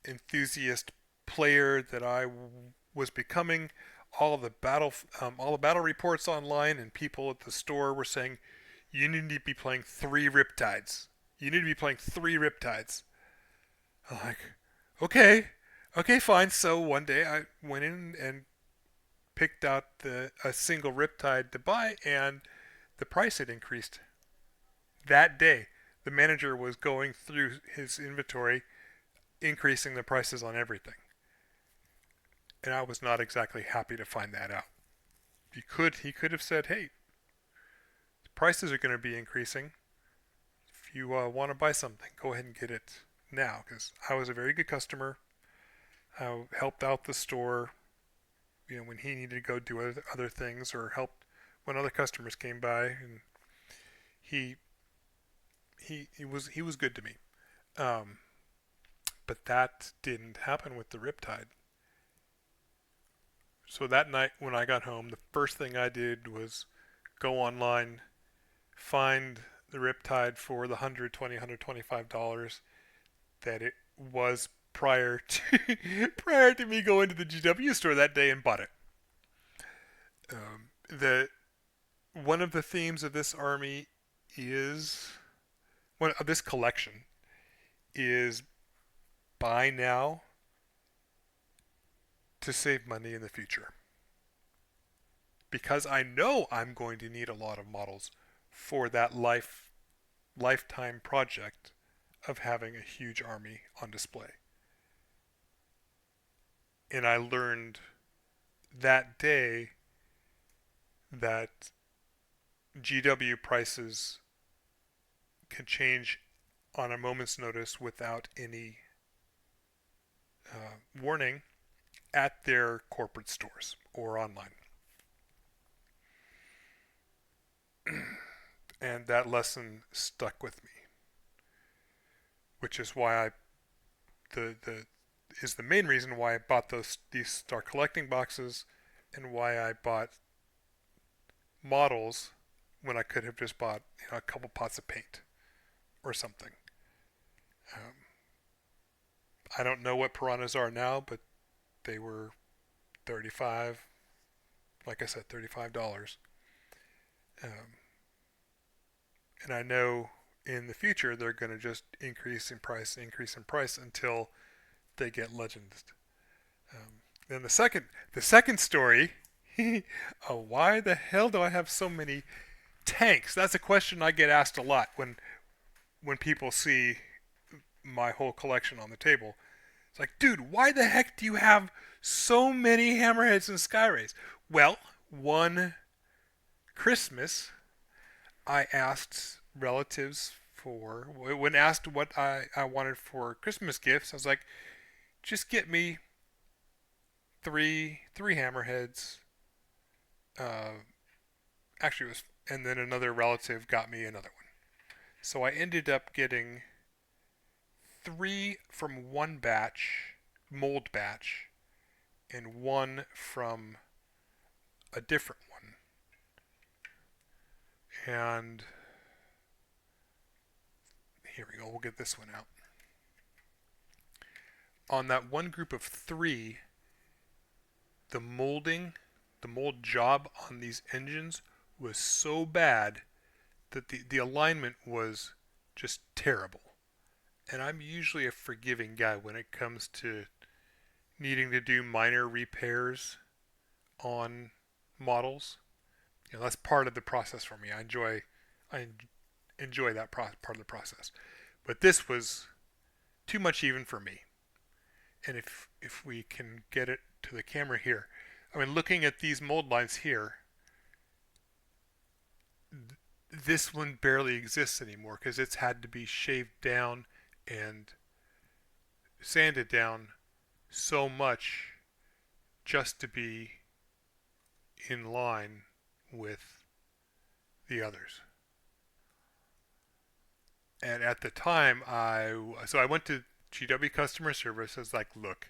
enthusiast player that I was becoming, all the battle reports online and people at the store were saying, you need to be playing 3 Riptides. You need to be playing 3 Riptides. I'm like, okay, okay, fine. So one day I went in and picked out a single Riptide to buy, and the price had increased that day. The manager was going through his inventory, increasing the prices on everything, and I was not exactly happy to find that out. He could have said, hey, the prices are going to be increasing. If you want to buy something, go ahead and get it now, because I was a very good customer. I helped out the store, when he needed to go do other things, or helped when other customers came by, and he he was good to me. Um, but that didn't happen with the Riptide. So that night when I got home, the first thing I did was go online, find the Riptide for the $125 that it was prior to prior to me going to the GW store that day and bought it. The One of the themes of this army is one of this collection is buy now to save money in the future, because I know I'm going to need a lot of models for that lifetime project of having a huge army on display. And I learned that day that GW prices can change on a moment's notice without any warning at their corporate stores or online. And that lesson stuck with me, which is why the is the main reason why I bought these Start Collecting boxes, and why I bought models when I could have just bought a couple pots of paint or something. Um, I don't know what piranhas are now, but they were 35. Like I said, $35. Um, and I know in the future they're going to just increase in price until they get legends. Then the second story. Why the hell do I have so many tanks? That's a question I get asked a lot when people see my whole collection on the table. It's like, dude, why the heck do you have so many hammerheads and skyrays? Well, one Christmas, I asked relatives when asked what I wanted for Christmas gifts, I was like, just get me three hammerheads. Uh, Actually, it was, and then another relative got me another one. So I ended up getting three from one mold batch, and one from a different one. And here we go, we'll get this one out. On that one group of three, the mold job on these engines was so bad that the alignment was just terrible. And I'm usually a forgiving guy when it comes to needing to do minor repairs on models. That's part of the process for me. I enjoy that part of the process. But this was too much even for me. And if we can get it to the camera here, I mean, looking at these mold lines here, this one barely exists anymore because it's had to be shaved down and sanded down so much just to be in line with the others. And at the time, I went to GW customer service. I was like, look,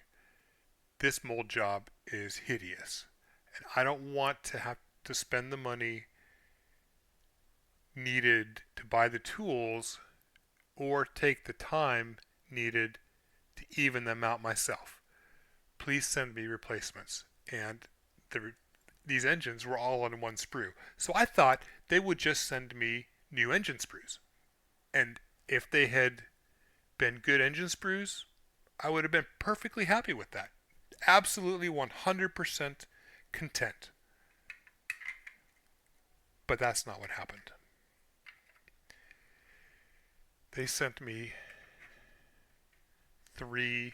this mold job is hideous, and I don't want to have to spend the money needed to buy the tools or take the time needed to even them out myself. Please send me replacements. And these engines were all on one sprue. So I thought they would just send me new engine sprues. And if they had been good engine sprues, I would have been perfectly happy with that. Absolutely 100% content. But that's not what happened. They sent me 3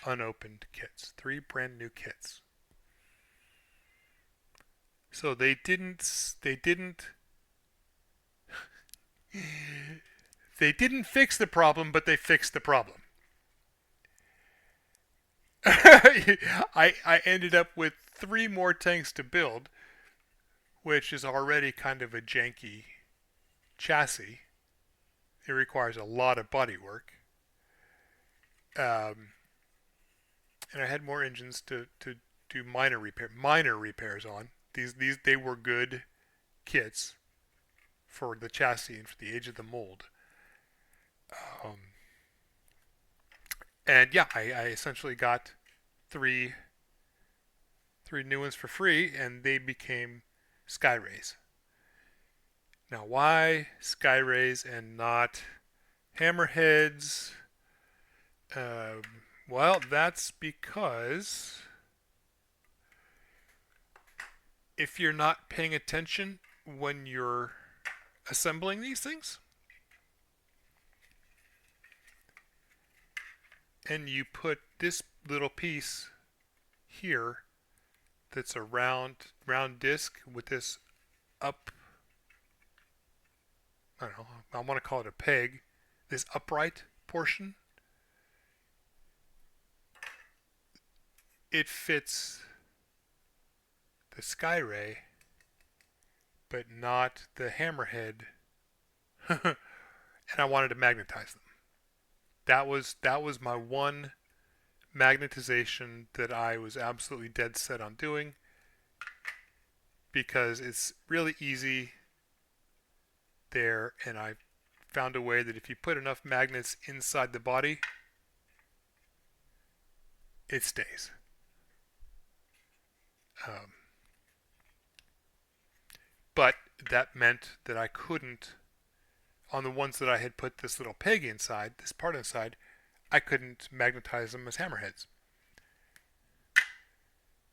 unopened kits, 3 brand new kits. So they didn't fix the problem, but they fixed the problem. I ended up with 3 more tanks to build, which is already kind of a janky chassis. It requires a lot of body work. And I had more engines to do minor repairs on. These they were good kits for the chassis and for the age of the mold. And yeah, I essentially got three new ones for free, and they became Skyrays. Now, why Skyrays and not Hammerheads? Well, that's because if you're not paying attention when you're assembling these things, and you put this little piece here that's a round disc with this up, I don't know, I want to call it a peg, this upright portion, it fits the Skyray, but not the Hammerhead. And I wanted to magnetize them. That was my one magnetization that I was absolutely dead set on doing, because it's really easy there, and I found a way that if you put enough magnets inside the body, it stays. Um, but that meant that I couldn't, on the ones that I had put this little peg inside, this part inside, I couldn't magnetize them as hammerheads.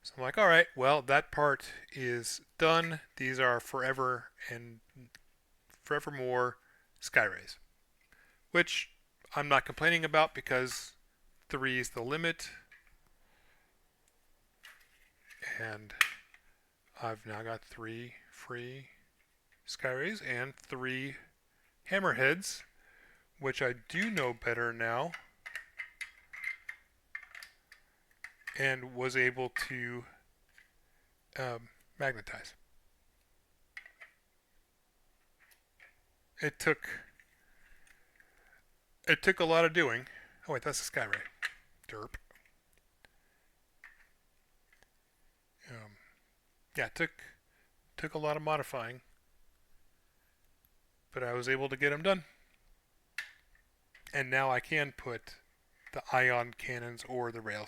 So I'm like, all right, well, that part is done. These are forever and forevermore Skyrays, which I'm not complaining about because 3 is the limit. And I've now got 3 free Skyrays and 3 hammerheads, which I do know better now, and was able to magnetize. It took a lot of doing. Oh wait, that's a Skyray. Derp. Yeah, it took a lot of modifying, but I was able to get them done. And now I can put the ion cannons or the rail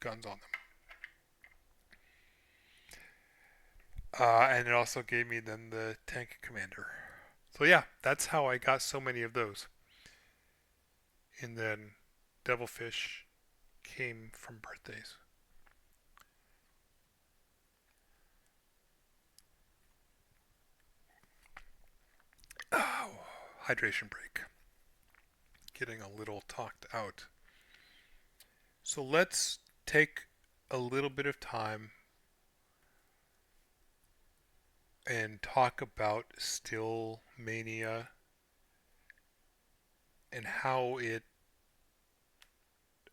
guns on them. And it also gave me then the tank commander. So yeah, that's how I got so many of those. And then Devilfish came from birthdays. Oh, hydration break. Getting a little talked out. So let's take a little bit of time and talk about Still Mania and how it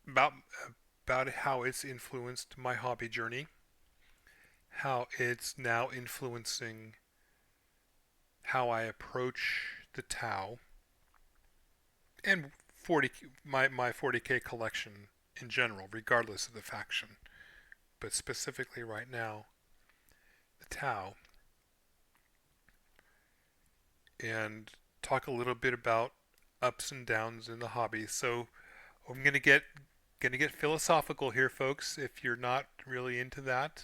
about how it's influenced my hobby journey, how it's now influencing how I approach the Tau, and 40 my 40k collection in general, regardless of the faction, but specifically right now, the Tau, and talk a little bit about ups and downs in the hobby. So I'm gonna get philosophical here, folks. If you're not really into that,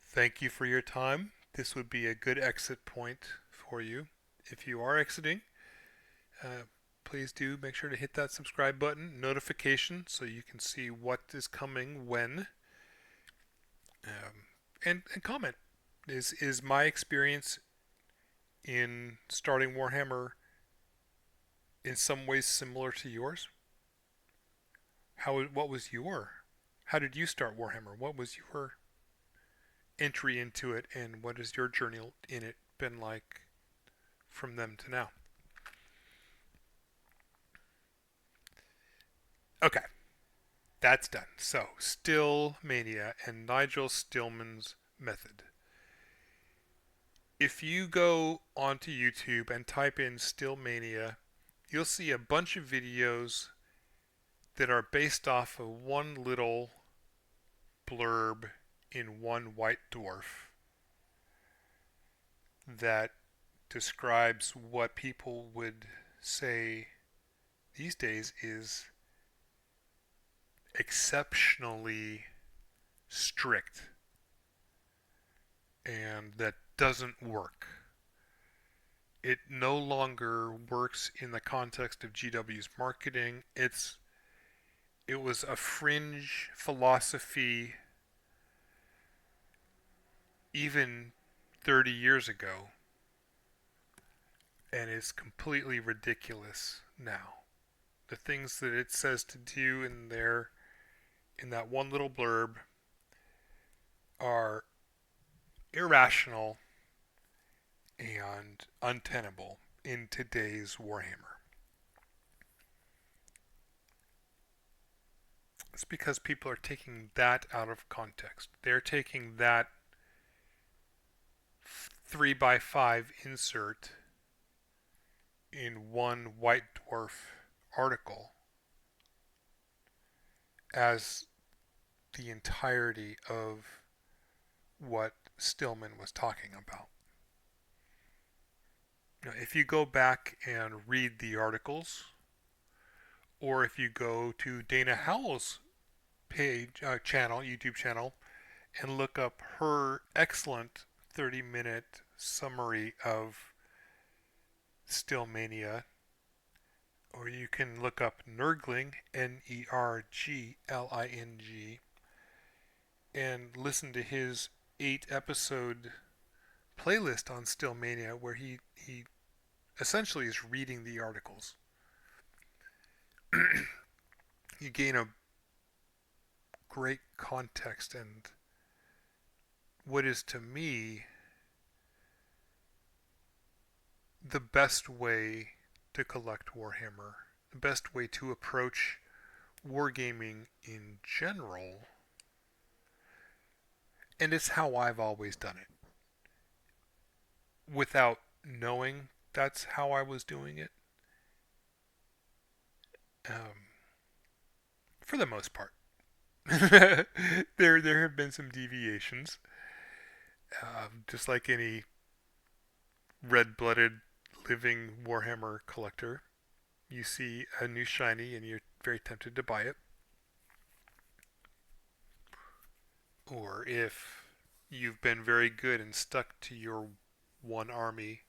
thank you for your time. This would be a good exit point for you. If you are exiting, please do make sure to hit that subscribe button, notification, so you can see what is coming when, and comment. Is my experience in starting Warhammer in some ways similar to yours? How did you start Warhammer? What was your entry into it, and what has your journey in it been like from then to now? Okay, that's done. So, Still Mania and Nigel Stillman's method. If you go onto YouTube and type in Still Mania, you'll see a bunch of videos that are based off of one little blurb in one white dwarf that describes what people would say these days is exceptionally strict, and that doesn't work. It no longer works in the context of GW's marketing. It was a fringe philosophy even 30 years ago, and it's completely ridiculous now. The things that it says to do in that one little blurb are irrational and untenable in today's Warhammer. It's because people are taking that out of context. They're taking that 3x5 insert in one White Dwarf article as the entirety of what Stillman was talking about. Now, if you go back and read the articles, or if you go to Dana Howell's YouTube channel, and look up her excellent 30-minute summary of Stillmania, or you can look up Nurgling, Nergling, and listen to his 8 episode playlist on Stillmania where he essentially is reading the articles. You gain a great context and what is to me the best way to collect Warhammer, the best way to approach wargaming in general, and it's how I've always done it. Without knowing that's how I was doing it, um, for the most part. there have been some deviations, just like any red-blooded living Warhammer collector. You see a new shiny and you're very tempted to buy it. Or if you've been very good and stuck to your one army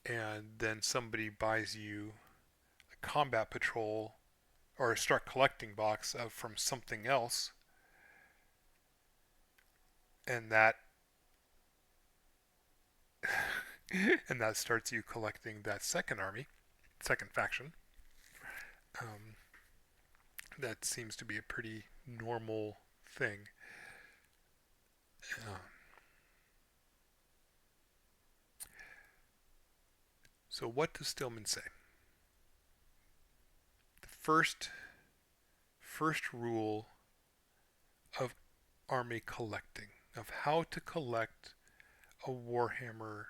and then somebody buys you a combat patrol or a start collecting box from something else, and that and that starts you collecting that second army, second faction. Um, that seems to be a pretty normal thing. Uh, so what does Stillman say? The first rule of army collecting, of how to collect a Warhammer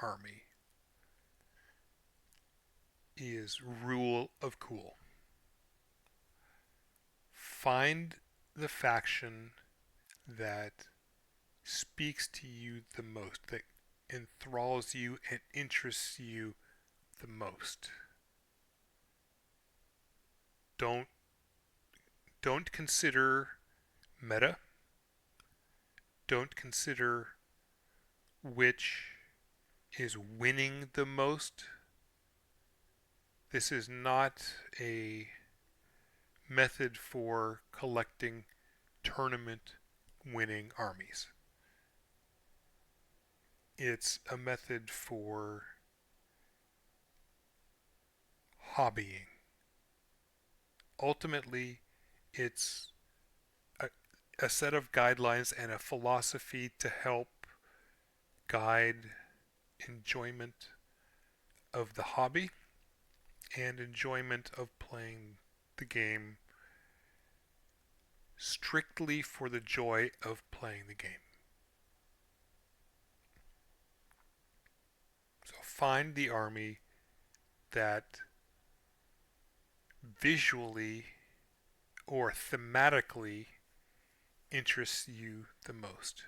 army, is rule of cool. Find the faction that speaks to you the most, that enthralls you and interests you the most. Don't consider meta. Don't consider which is winning the most. This is not a method for collecting tournament winning armies. It's a method for hobbying. Ultimately, it's a set of guidelines and a philosophy to help guide enjoyment of the hobby and enjoyment of playing the game strictly for the joy of playing the game. So find the army that visually or thematically interests you the most.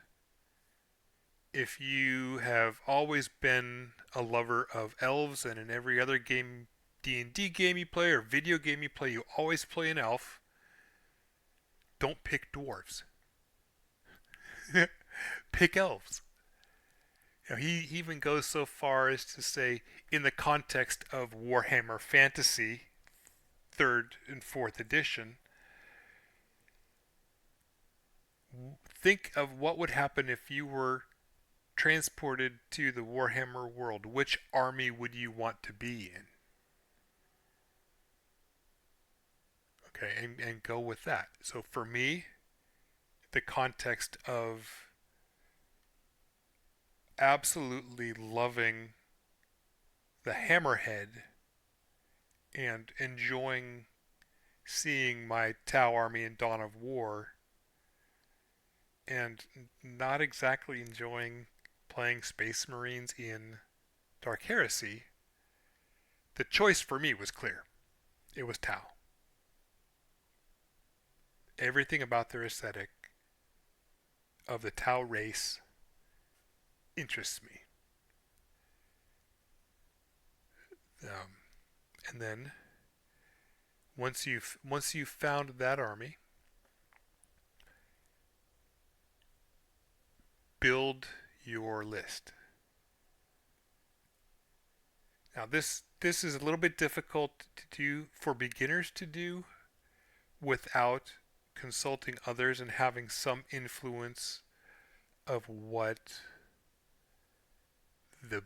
If you have always been a lover of elves and in every other game, D&D game you play or video game you play, you always play an elf, don't pick dwarves. Pick elves. You know, he even goes so far as to say, in the context of Warhammer Fantasy, 3rd and 4th edition, think of what would happen if you were transported to the Warhammer world. Which army would you want to be in? Okay, and go with that. So for me, the context of absolutely loving the Hammerhead and enjoying seeing my Tau army in Dawn of War and not exactly enjoying playing Space Marines in Dark Heresy, the choice for me was clear. It was Tau. Everything about their aesthetic of the Tau race interests me. Um, and then once you've found that army, build your list. Now this is a little bit difficult to do for beginners to do without consulting others and having some influence of what the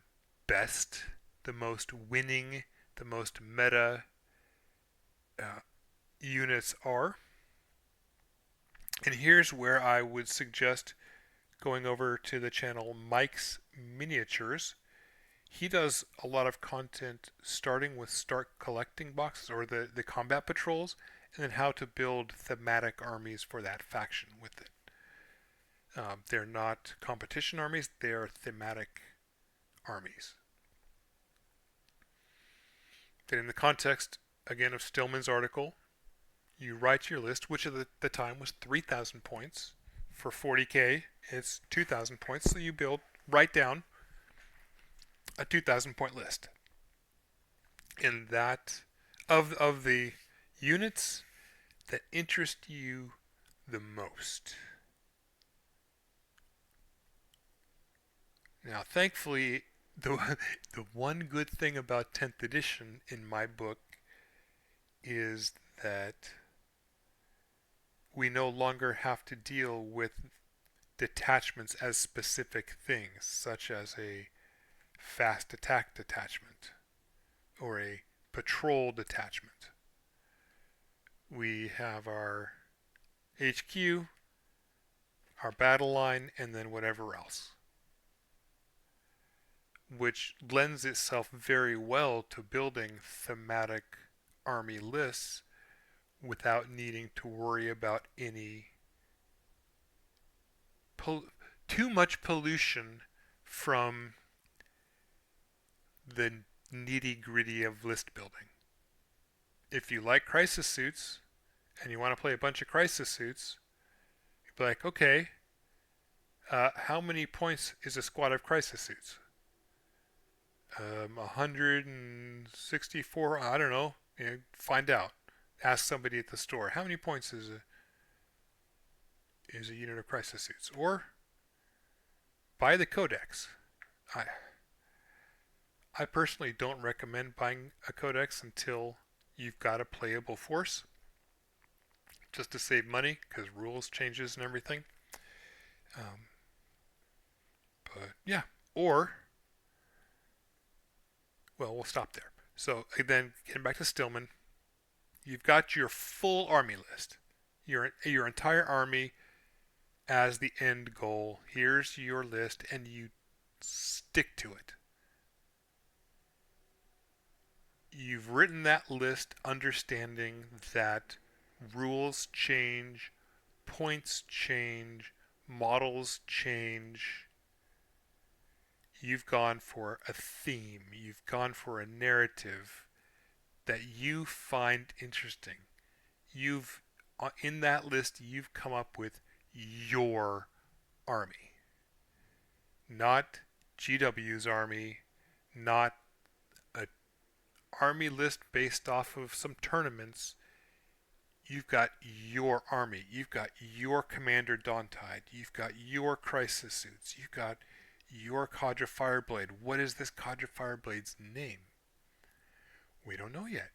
best, the most winning, the most meta uh, units are. And here's where I would suggest going over to the channel Mike's Miniatures. He does a lot of content starting with start collecting boxes or the combat patrols, and then how to build thematic armies for that faction with it. They're not competition armies, they are thematic armies. Then in the context, again, of Stillman's article, you write your list, which at the time was 3,000 points. For 40k, it's 2,000 points, so you write down a 2,000 point list. And that, of the units that interest you the most. Now, thankfully, the one good thing about 10th edition in my book is that we no longer have to deal with detachments as specific things, such as a fast attack detachment or a patrol detachment. We have our HQ, our battle line, and then whatever else, which lends itself very well to building thematic army lists without needing to worry about any too much pollution from the nitty gritty of list building. If you like crisis suits and you want to play a bunch of crisis suits, you'd be like, okay, how many points is a squad of crisis suits? 164. I don't know. Find out. Ask somebody at the store. How many points is a unit of crisis suits? Or buy the codex. I personally don't recommend buying a codex until you've got a playable force, just to save money because rules changes and everything. But yeah, or well, we'll stop there. So then, getting back to Stillman, you've got your full army list, your entire army as the end goal. Here's your list, and you stick to it. You've written that list understanding that rules change, points change, models change. You've gone for a theme. You've gone for a narrative that you find interesting. You've in that list you've come up with your army. Not GW's army, not a army list based off of some tournaments. You've got your army. You've got your Commander Dawntide. You've got your crisis suits. You've got your Cadre Fireblade. What is this Cadre Fireblade's name? We don't know yet.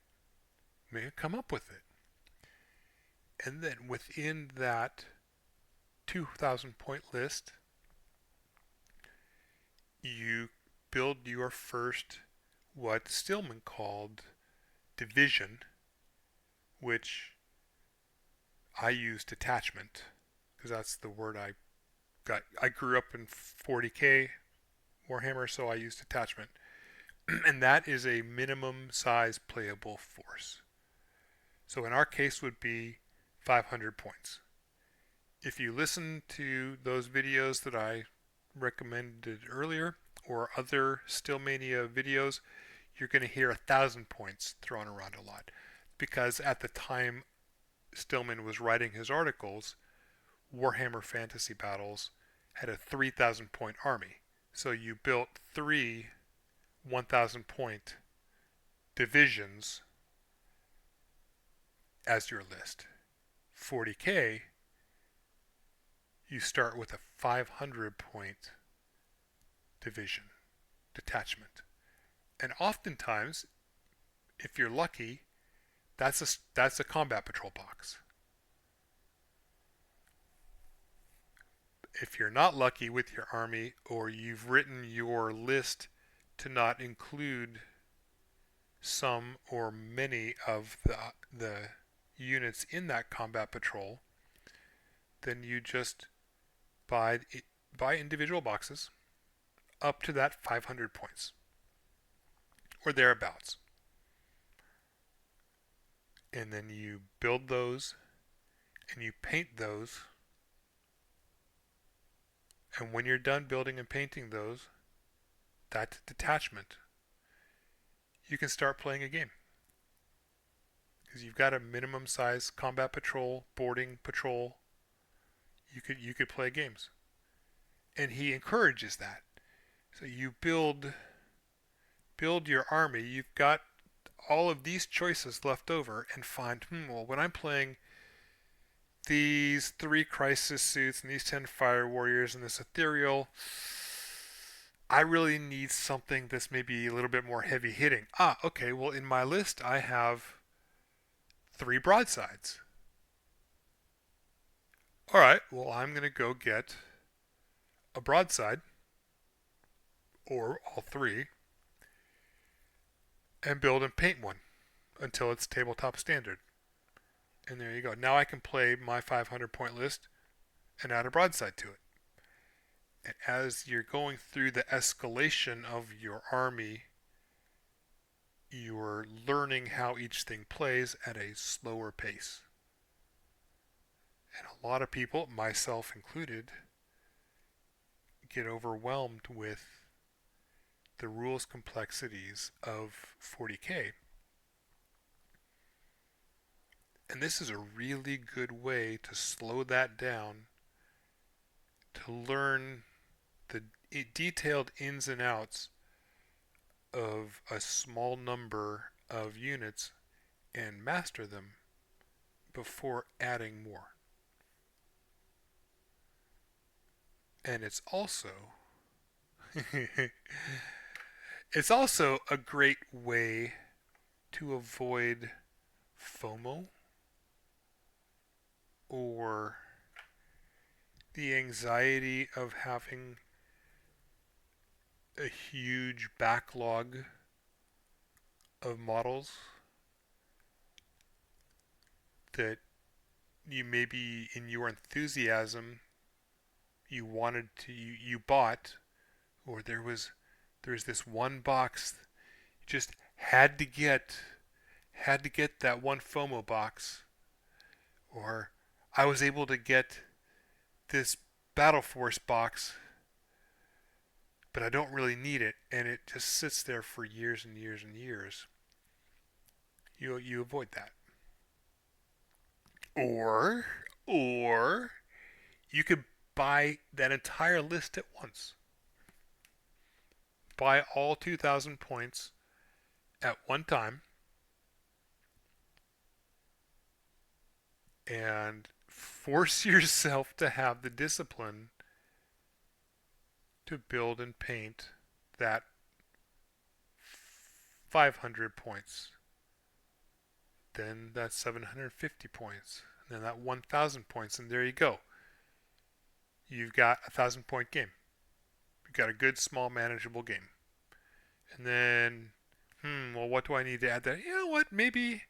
May come up with it. And then within that 2,000 point list, you build your first, what Stillman called division, which I use detachment, because that's the word I got. I grew up in 40k Warhammer, so I use detachment. And that is a minimum size playable force. So in our case would be 500 points. If you listen to those videos that I recommended earlier or other Stillmania videos, you're going to hear 1,000 points thrown around a lot, because at the time Stillman was writing his articles, Warhammer Fantasy Battles had a 3,000 point army. So you built 3 1,000 point divisions as your list. 40K, you start with a 500 point division, detachment. And oftentimes, if you're lucky, that's a combat patrol box. If you're not lucky with your army, or you've written your list to not include some or many of the units in that combat patrol, then you just buy individual boxes up to that 500 points or thereabouts. And then you build those and you paint those. And when you're done building and painting those, that detachment, you can start playing a game. Because you've got a minimum size combat patrol, boarding patrol. You could play games. And he encourages that. So you build your army, you've got all of these choices left over, and find, well, when I'm playing these 3 crisis suits and these 10 fire warriors and this ethereal, I really need something that's maybe a little bit more heavy hitting. Okay, well, in my list I have 3 broadsides. Alright, well, I'm going to go get a broadside, or all 3, and build and paint one until it's tabletop standard. And there you go. Now I can play my 500 point list and add a broadside to it. And as you're going through the escalation of your army, you're learning how each thing plays at a slower pace. And a lot of people, myself included, get overwhelmed with the rules complexities of 40K. And this is a really good way to slow that down, to learn the detailed ins and outs of a small number of units and master them before adding more. And it's also a great way to avoid FOMO, or the anxiety of having a huge backlog of models that you maybe in your enthusiasm you bought, or there's this one box you just had to get that one FOMO box, or I was able to get this Battle Force box, but I don't really need it, and it just sits there for years and years and years. You avoid that. Or you could buy that entire list at once. Buy all 2,000 points at one time, and force yourself to have the discipline to build and paint that 500 points. Then that's 750 points. And then that 1,000 points, and there you go. You've got a 1,000 point game. You've got a good, small, manageable game. And then, well, what do I need to add there? You know what? Maybe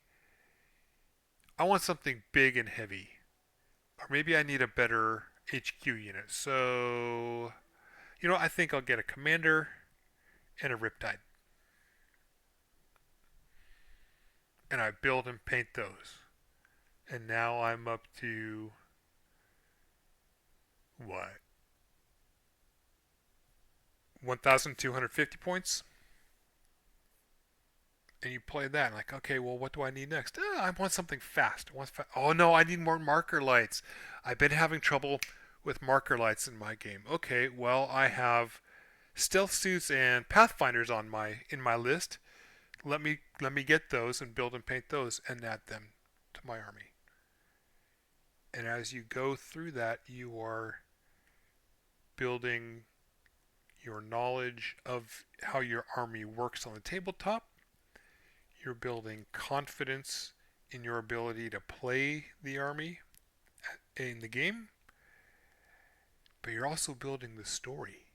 I want something big and heavy. Or maybe I need a better HQ unit. So, I think I'll get a commander and a riptide. And I build and paint those. And now I'm up to what? 1,250 points. And you play that, and like, okay, well, what do I need next? I want something fast. Oh no, I need more marker lights. I've been having trouble with marker lights in my game. Okay, well, I have stealth suits and pathfinders in my list. Let me get those and build and paint those and add them to my army. And as you go through that, you are building your knowledge of how your army works on the tabletop. You're building confidence in your ability to play the army in the game, but you're also building the story.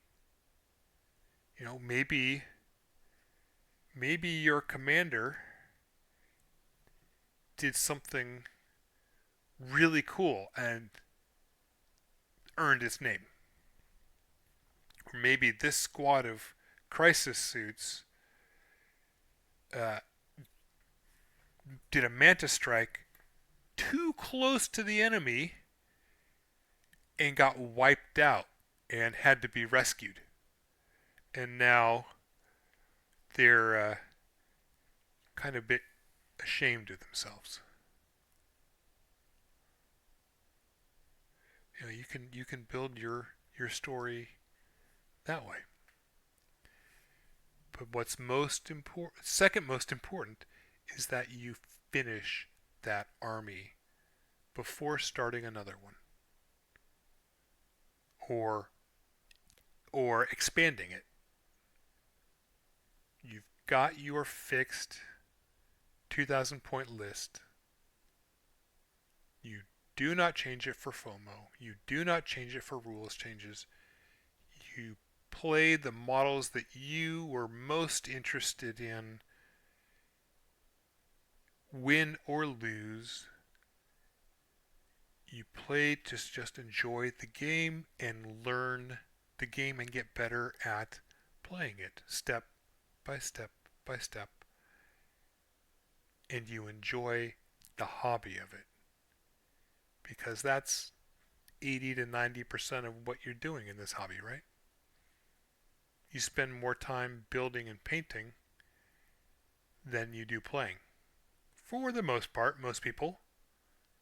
Maybe your commander did something really cool and earned its name. Or maybe this squad of crisis suits uh, did a manta strike too close to the enemy and got wiped out and had to be rescued. And now they're kind of a bit ashamed of themselves. You can build your story that way. But what's most important, second most important, is that you finish that army before starting another one, or expanding it. You've got your fixed 2,000 point list. You do not change it for FOMO. You do not change it for rules changes. You play the models that you were most interested in, win or lose. You play to just enjoy the game and learn the game and get better at playing it step by step by step. And you enjoy the hobby of it, because that's 80 to 90% of what you're doing in this hobby, right? You spend more time building and painting than you do playing. For the most part, most people,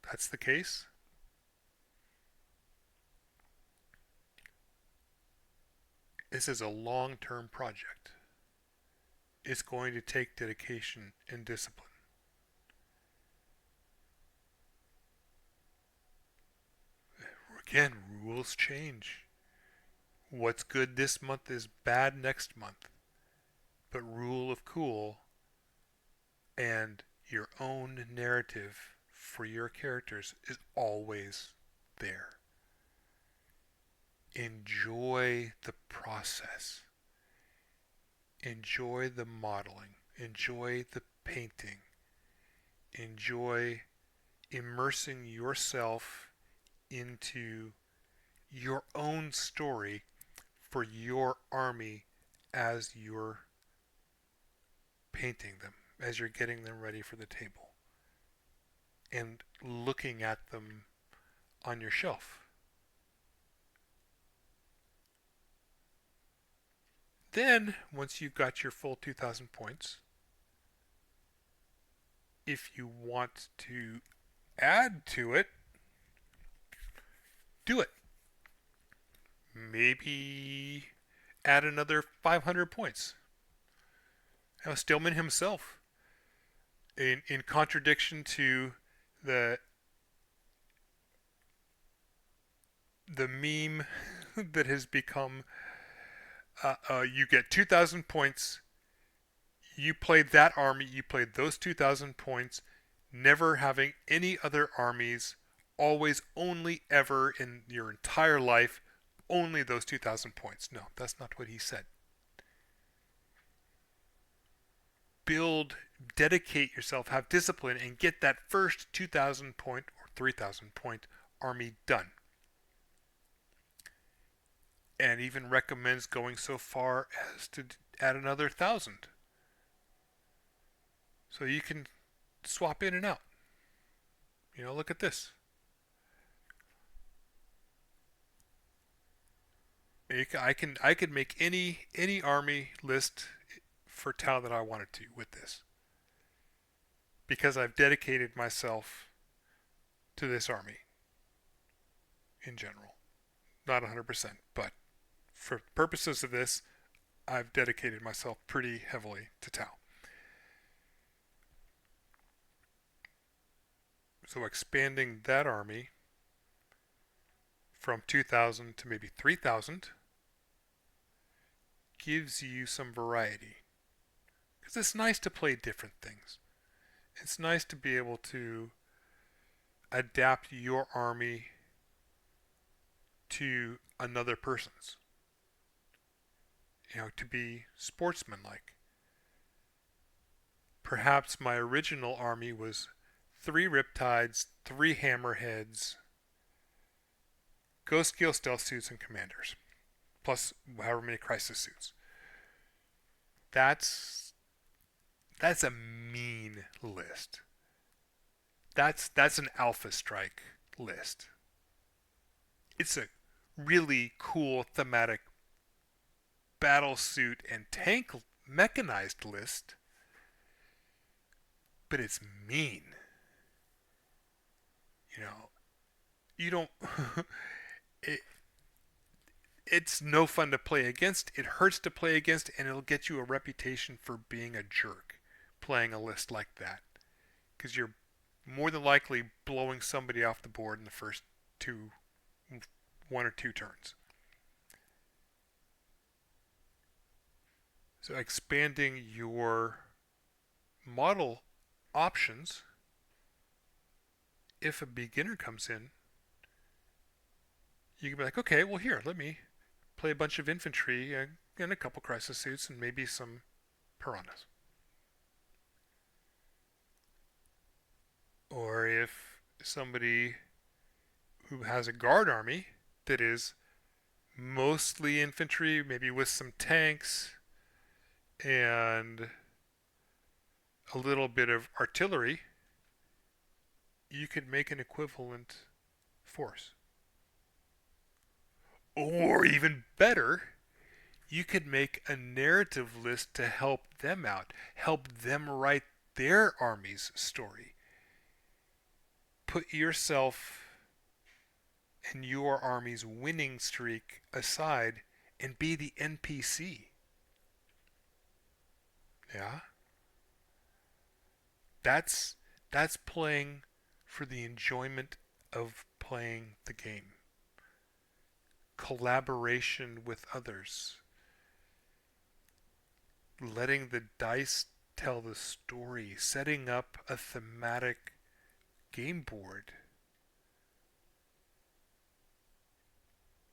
that's the case. This is a long-term project. It's going to take dedication and discipline. Again, rules change. What's good this month is bad next month. But rule of cool and your own narrative for your characters is always there. Enjoy the process. Enjoy the modeling. Enjoy the painting. Enjoy immersing yourself into your own story for your army as you're painting them, as you're getting them ready for the table, and looking at them on your shelf. Then, once you've got your full 2,000 points, if you want to add to it, do it. Maybe add another 500 points. Now, Stillman himself, in contradiction to the meme that has become, you get 2,000 points, you played that army, you played those 2,000 points, never having any other armies, always, only, ever in your entire life, only those 2,000 points. No, that's not what he said. Build, dedicate yourself, have discipline, and get that first 2,000 point or 3,000 point army done. And even recommends going so far as to add another 1,000. So you can swap in and out. Look at this. I could make any army list for Tau that I wanted to with this, because I've dedicated myself to this army in general. Not 100%, but for purposes of this, I've dedicated myself pretty heavily to Tau. So expanding that army from 2,000 to maybe 3,000 gives you some variety. Because it's nice to play different things. It's nice to be able to adapt your army to another person's. To be sportsmanlike. Perhaps my original army was 3 Riptides, 3 Hammerheads, Ghost Scale Stealth Suits, and Commanders. Plus however many Crisis Suits. That's a mean list. That's an Alpha Strike list. It's a really cool thematic battle suit and tank mechanized list, but it's mean. You don't. it, it's no fun to play against. It hurts to play against, and it'll get you a reputation for being a jerk playing a list like that, because you're more than likely blowing somebody off the board in the first 1 or 2 turns. So expanding your model options, if a beginner comes in, you can be like, okay, well here, let me play a bunch of infantry and a couple crisis suits and maybe some piranhas. Or if somebody who has a guard army that is mostly infantry, maybe with some tanks and a little bit of artillery, you could make an equivalent force. Or even better, you could make a narrative list to help them out, help them write their army's story. Put yourself and your army's winning streak aside and be the NPC. Yeah? That's playing for the enjoyment of playing the game. Collaboration with others. Letting the dice tell the story. Setting up a thematic game board.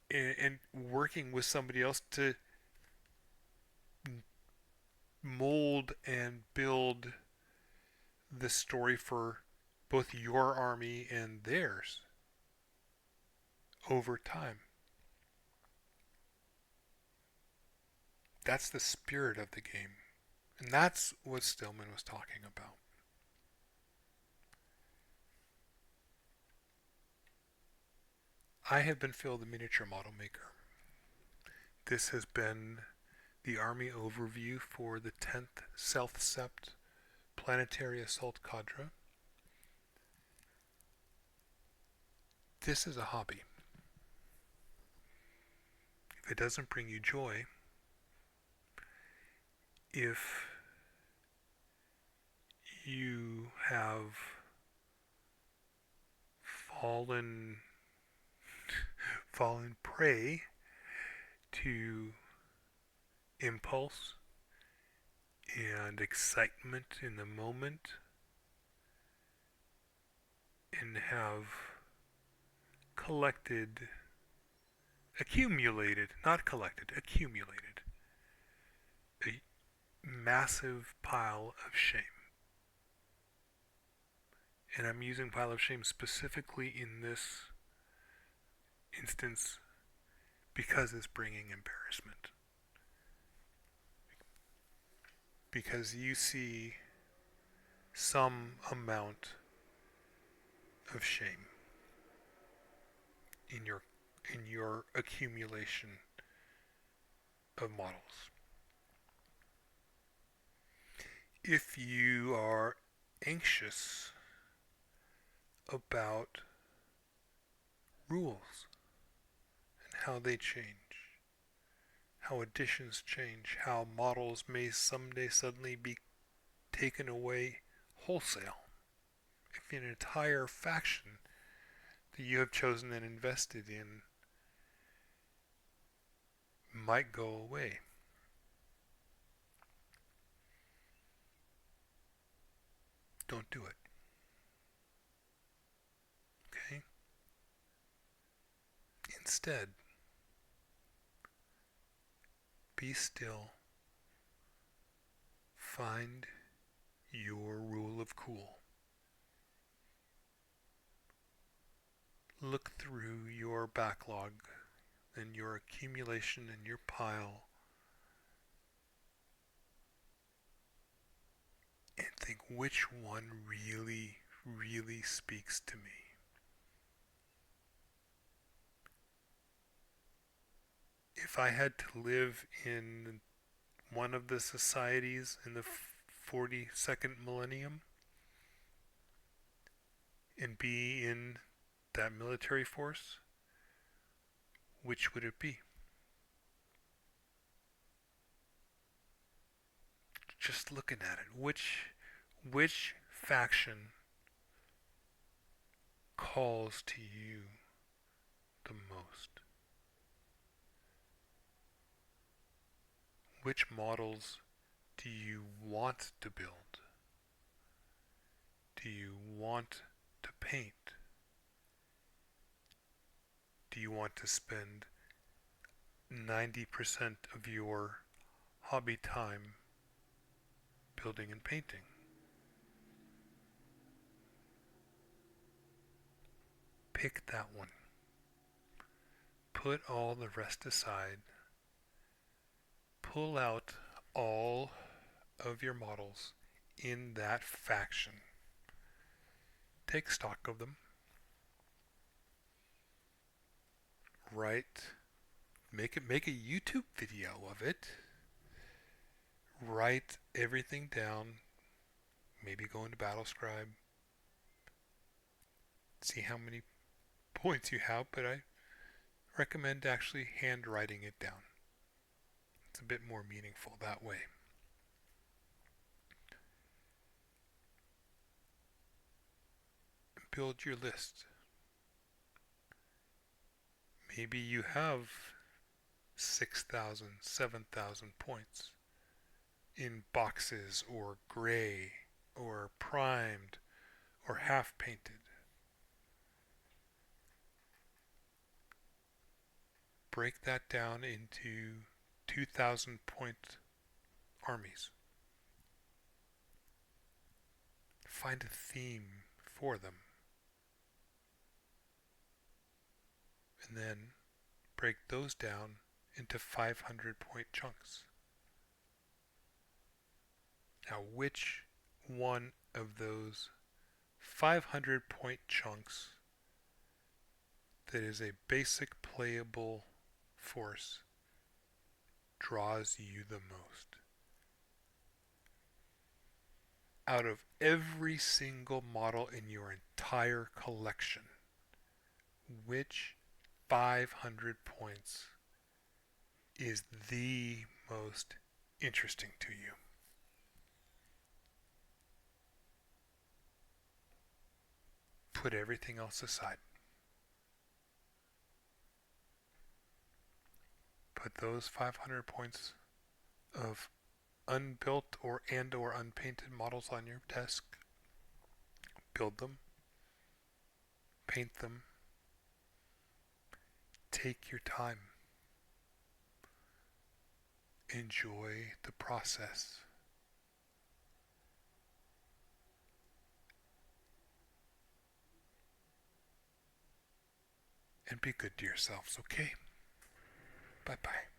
And working with somebody else to mold and build the story for both your army and theirs over time. That's the spirit of the game. And that's what Stillman was talking about. I have been Phil, the miniature model maker. This has been the army overview for the 10th Sept Planetary Assault Cadre. This is a hobby. If it doesn't bring you joy, if you have fallen prey to impulse and excitement in the moment and have accumulated a massive pile of shame. And I'm using pile of shame specifically in this instance because it's bringing embarrassment. Because you see some amount of shame in your accumulation of models. If you are anxious about rules and how they change, how additions change, how models may someday suddenly be taken away wholesale. an entire faction that you have chosen and invested in might go away. Don't do it. Okay? Instead, be still. Find your rule of cool. Look through your backlog and your accumulation and your pile and think which one really, really speaks to me. If I had to live in one of the societies in the 42nd millennium and be in that military force, which would it be? Just looking at it, which faction calls to you the most? Which models do you want to build? Do you want to paint? Do you want to spend 90% of your hobby time building and painting? Pick that one. Put all the rest aside. Pull out all of your models in that faction. Take stock of them. Make a YouTube video of it. Write everything down. Maybe go into BattleScribe. See how many points you have, but I recommend actually handwriting it down. It's a bit more meaningful that way. Build your list. Maybe you have 6,000, 7,000 points in boxes or gray or primed or half painted. Break that down into 2,000 point armies. Find a theme for them. And then break those down into 500 point chunks. Now, which one of those 500 point chunks that is a basic playable force draws you the most? Out of every single model in your entire collection, which 500 points is the most interesting to you? Put everything else aside. Put those 500 points of unbuilt or unpainted models on your desk. Build them. Paint them. Take your time. Enjoy the process. And be good to yourselves, okay? Bye-bye.